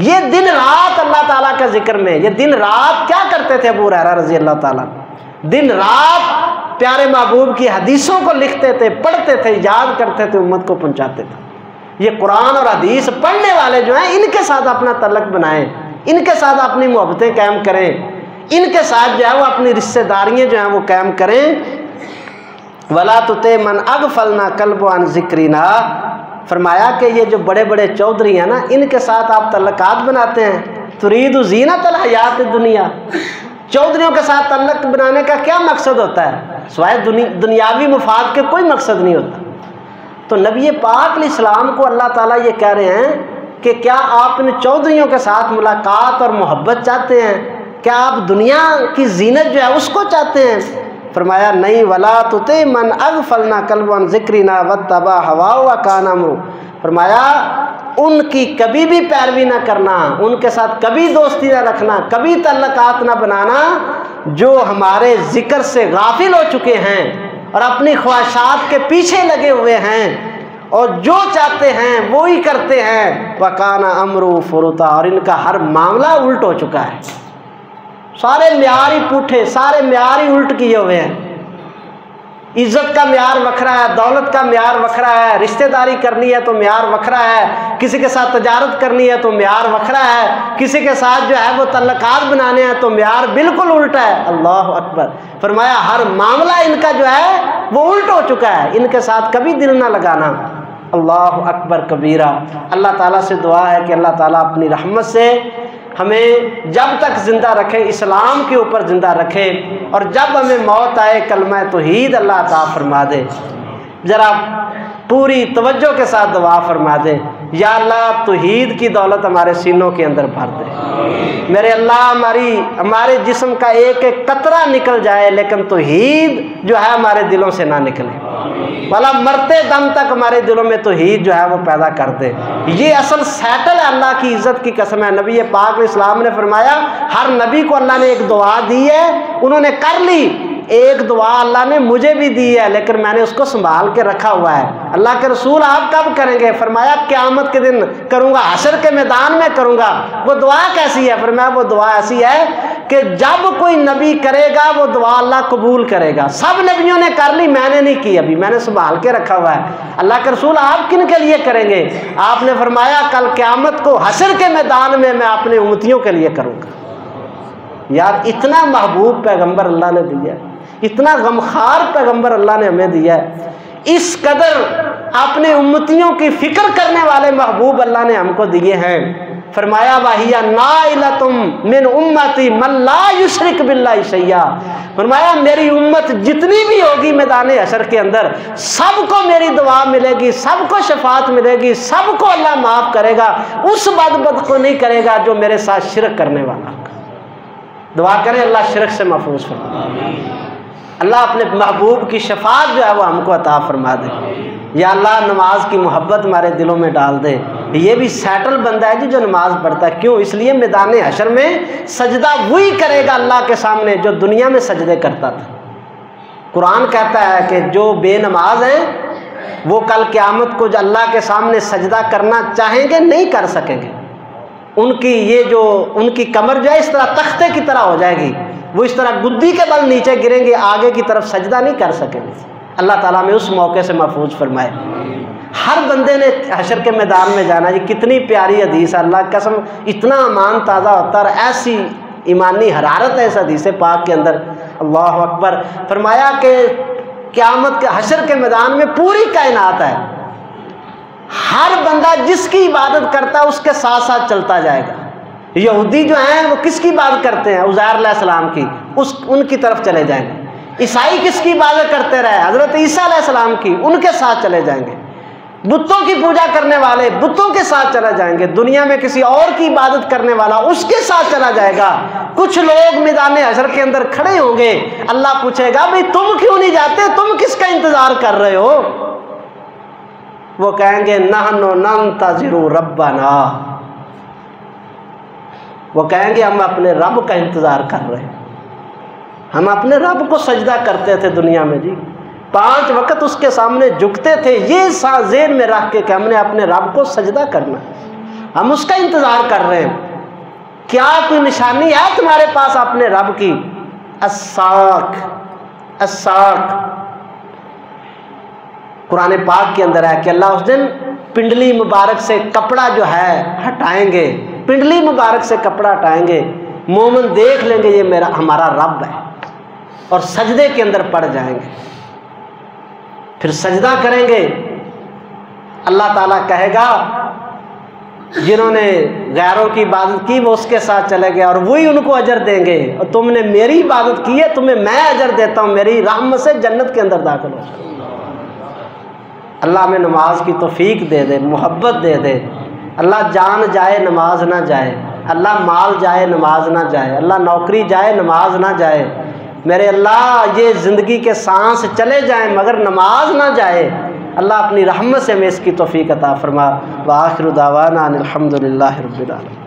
ये दिन रात अल्लाह ताला का जिक्र में, ये दिन रात क्या करते थे अबू हुरैरा रज़ी अल्लाह ताला? दिन रात प्यारे महबूब की हदीसों को लिखते थे, पढ़ते थे, याद करते थे, उम्मत को पहुंचाते थे। ये कुरान और हदीस पढ़ने वाले जो हैं इनके साथ अपना तल्लक बनाएं, इनके साथ अपनी मोहब्बतें कायम करें, इनके साथ जो है वो अपनी रिश्तेदारियाँ जो हैं वो कायम करें। वला तुते मन अगफलना कल्बो अन ज़िक्रिना, फरमाया कि ये जो बड़े बड़े चौधरी हैं ना, इनके साथ आप तल्लकात बनाते हैं। तुरीदु ज़ीनतल हयात दुनिया, चौधरियों के साथ तल्लक बनाने का क्या मकसद होता है? स्वाय दुनियावी मुफाद के कोई मकसद नहीं होता। तो नबी पाक अलैहिस्सलाम को अल्लाह ताला ये कह रहे हैं कि क्या आप इन चौधरियों के साथ मुलाकात और मोहब्बत चाहते हैं? क्या आप दुनिया की जीनत जो है उसको चाहते हैं? फरमाया नहीं, वला तुते मन अगफलना कल्बन ज़िक्रिना वत्तबा हवा व कान अमरु। फरमाया उनकी कभी भी पैरवी ना करना, उनके साथ कभी दोस्ती ना रखना, कभी तल्लकात ना बनाना, जो हमारे जिक्र से गाफिल हो चुके हैं और अपनी ख्वाहिशात के पीछे लगे हुए हैं और जो चाहते हैं वो ही करते हैं। वकाना अमरू फुरुता, और इनका हर मामला उल्ट हो चुका है। सारे म्यार ही पूठे, सारे म्यार ही उल्ट किए हुए हैं। इज्जत का म्यार वखरा है, दौलत का म्यार वखरा है, रिश्तेदारी करनी है तो म्यार वखरा है, किसी के साथ तजारत करनी है तो म्यार वखरा है, किसी के साथ जो है वो तल्लकात बनाने हैं तो म्यार बिल्कुल उल्टा है। अल्लाह अकबर। फरमाया हर मामला इनका जो है वो उल्ट हो चुका है, इनके साथ कभी दिल ना लगाना। अल्लाह अकबर कबीरा। अल्लाह ताला से दुआ है कि अल्लाह ताला अपनी रहमत से हमें जब तक ज़िंदा रखे इस्लाम के ऊपर ज़िंदा रखे, और जब हमें मौत आए कलमा तौहीद अल्लाह अता फरमा दे। ज़रा पूरी तवज्जो के साथ दुआ फरमा दे, या अल्लाह तौहीद की दौलत हमारे सीनों के अंदर भर दे। मेरे अल्लाह हमारे जिस्म का एक एक कतरा निकल जाए, लेकिन तौहीद जो है हमारे दिलों से ना निकले। वाला मरते दम तक हमारे दिलों में तौहीद जो है वो पैदा कर दे। ये असल सैटल है, अल्लाह की इज़्ज़त की कसम है। नबी पाक इस्लाम ने फरमाया हर नबी को अल्लाह ने एक दुआ दी है, उन्होंने कर ली। एक दुआ अल्लाह ने मुझे भी दी है, लेकिन मैंने उसको संभाल के रखा हुआ है। अल्लाह के रसूल आप कब करेंगे? फरमाया क़यामत के दिन करूँगा, हशर के मैदान में करूँगा। वो दुआ कैसी है? फरमाया वो दुआ ऐसी है कि जब कोई नबी करेगा वो दुआ अल्लाह कबूल करेगा। सब नबियों ने कर ली, मैंने नहीं की, अभी मैंने संभाल के रखा हुआ है। अल्लाह के रसूल आप किन के लिए करेंगे? आपने फरमाया कल क़यामत को हशर के मैदान में मैं अपने उम्मतियों के लिए करूँगा। यार इतना महबूब पैगम्बर अल्लाह ने दिया है, इतना गमखार पैगम्बर अल्लाह ने हमें दिया है, इस कदर अपने उम्मतियों की फिक्र करने वाले महबूब अल्लाह ने हमको दिए हैं। फरमाया वाहिया नाइलतुम मिन उम्मती मन ला युशरिक बिल्लाहि शैया। फरमाया मेरी उम्मत जितनी भी होगी मैदान हशर के अंदर, सबको मेरी दुआ मिलेगी, सबको शफात मिलेगी, सबको अल्लाह माफ़ करेगा। उस बदबद को नहीं करेगा जो मेरे साथ शिरक करने वाला। दुआ करें अल्लाह शिरक से महफूज फरमाए, अल्लाह अपने महबूब की शफात जो है वो हमको अता फरमा दे। या अल्लाह नमाज की मोहब्बत हमारे दिलों में डाल दे। ये भी सैटल बंदा है जी जो नमाज पढ़ता है। क्यों? इसलिए मैदान हशर में सजदा वही करेगा अल्लाह के सामने जो दुनिया में सजदे करता था। कुरान कहता है कि जो बेनमाज हैं वो कल क़यामत को जो अल्लाह के सामने सजदा करना चाहेंगे नहीं कर सकेंगे। उनकी कमर जो है इस तरह तख्ते की तरह हो जाएगी, वो इस तरह गुद्दी के बल नीचे गिरेंगे, आगे की तरफ सजदा नहीं कर सकेंगे। अल्लाह ताला में उस मौके से महफूज फरमाए। हर बंदे ने हशर के मैदान में जाना जी। कितनी प्यारी हदीस है, अल्लाह की कसम इतना ईमान ताज़ा होता है, ऐसी ईमानी हरारत है इस हदीस पाक के अंदर। अल्लाह अकबर। फरमाया कि क़यामत के हशर के मैदान में पूरी कायनात है, हर बंदा जिसकी इबादत करता है उसके साथ साथ चलता जाएगा। यहूदी जो हैं वो किसकी इबादत करते हैं? उज़ैर अलैहिस्सलाम की, उनकी तरफ चले जाएंगे। ईसाई किसकी इबादत करते रहे? हज़रत ईसा अलैहिस्सलाम की, उनके साथ चले जाएंगे। बुतों की पूजा करने वाले बुतों के साथ चला जाएंगे। दुनिया में किसी और की इबादत करने वाला उसके साथ चला जाएगा। कुछ लोग मैदान हशर के अंदर खड़े होंगे, अल्लाह पूछेगा भाई तुम क्यों नहीं जाते, तुम किसका इंतजार कर रहे हो? वो कहेंगे नहनु नंतज़िरु रब्बना, वो कहेंगे हम अपने रब का इंतजार कर रहे हैं। हम अपने रब को सजदा करते थे दुनिया में जी, 5 वक्त उसके सामने झुकते थे, ये ज़हन में रख के कि हमने अपने रब को सजदा करना, हम उसका इंतज़ार कर रहे हैं। क्या कोई निशानी है तुम्हारे पास अपने रब की? अस्साक, अस्साक कुरान पाक के अंदर है कि अल्लाह उस दिन पिंडली मुबारक से कपड़ा जो है हटाएंगे, पिंडली मुबारक से कपड़ा हटाएंगे, मोमिन देख लेंगे ये मेरा हमारा रब है, और सजदे के अंदर पड़ जाएंगे। फिर सजदा करेंगे, अल्लाह ताला कहेगा जिन्होंने गैरों की इबादत की वो उसके साथ चले गए और वही उनको अजर देंगे, और तुमने मेरी इबादत की है तुम्हें मैं अजर देता हूँ, मेरी रहमत से जन्नत के अंदर दाखिल हो जाओ। अल्लाह में नमाज की तौफीक दे दे, मोहब्बत दे दे। अल्लाह जान जाए नमाज ना जाए, अल्लाह माल जाए नमाज ना जाए, अल्लाह नौकरी जाए नमाज ना जाए। मेरे अल्लाह ये ज़िंदगी के सांस चले जाएं मगर नमाज ना जाए। अल्लाह अपनी रहमत से हमें इसकी तौफीक अता फरमा। व आखिर दावाना अनिल हम्दुलिल्लाहि रब्बिल आलमीन।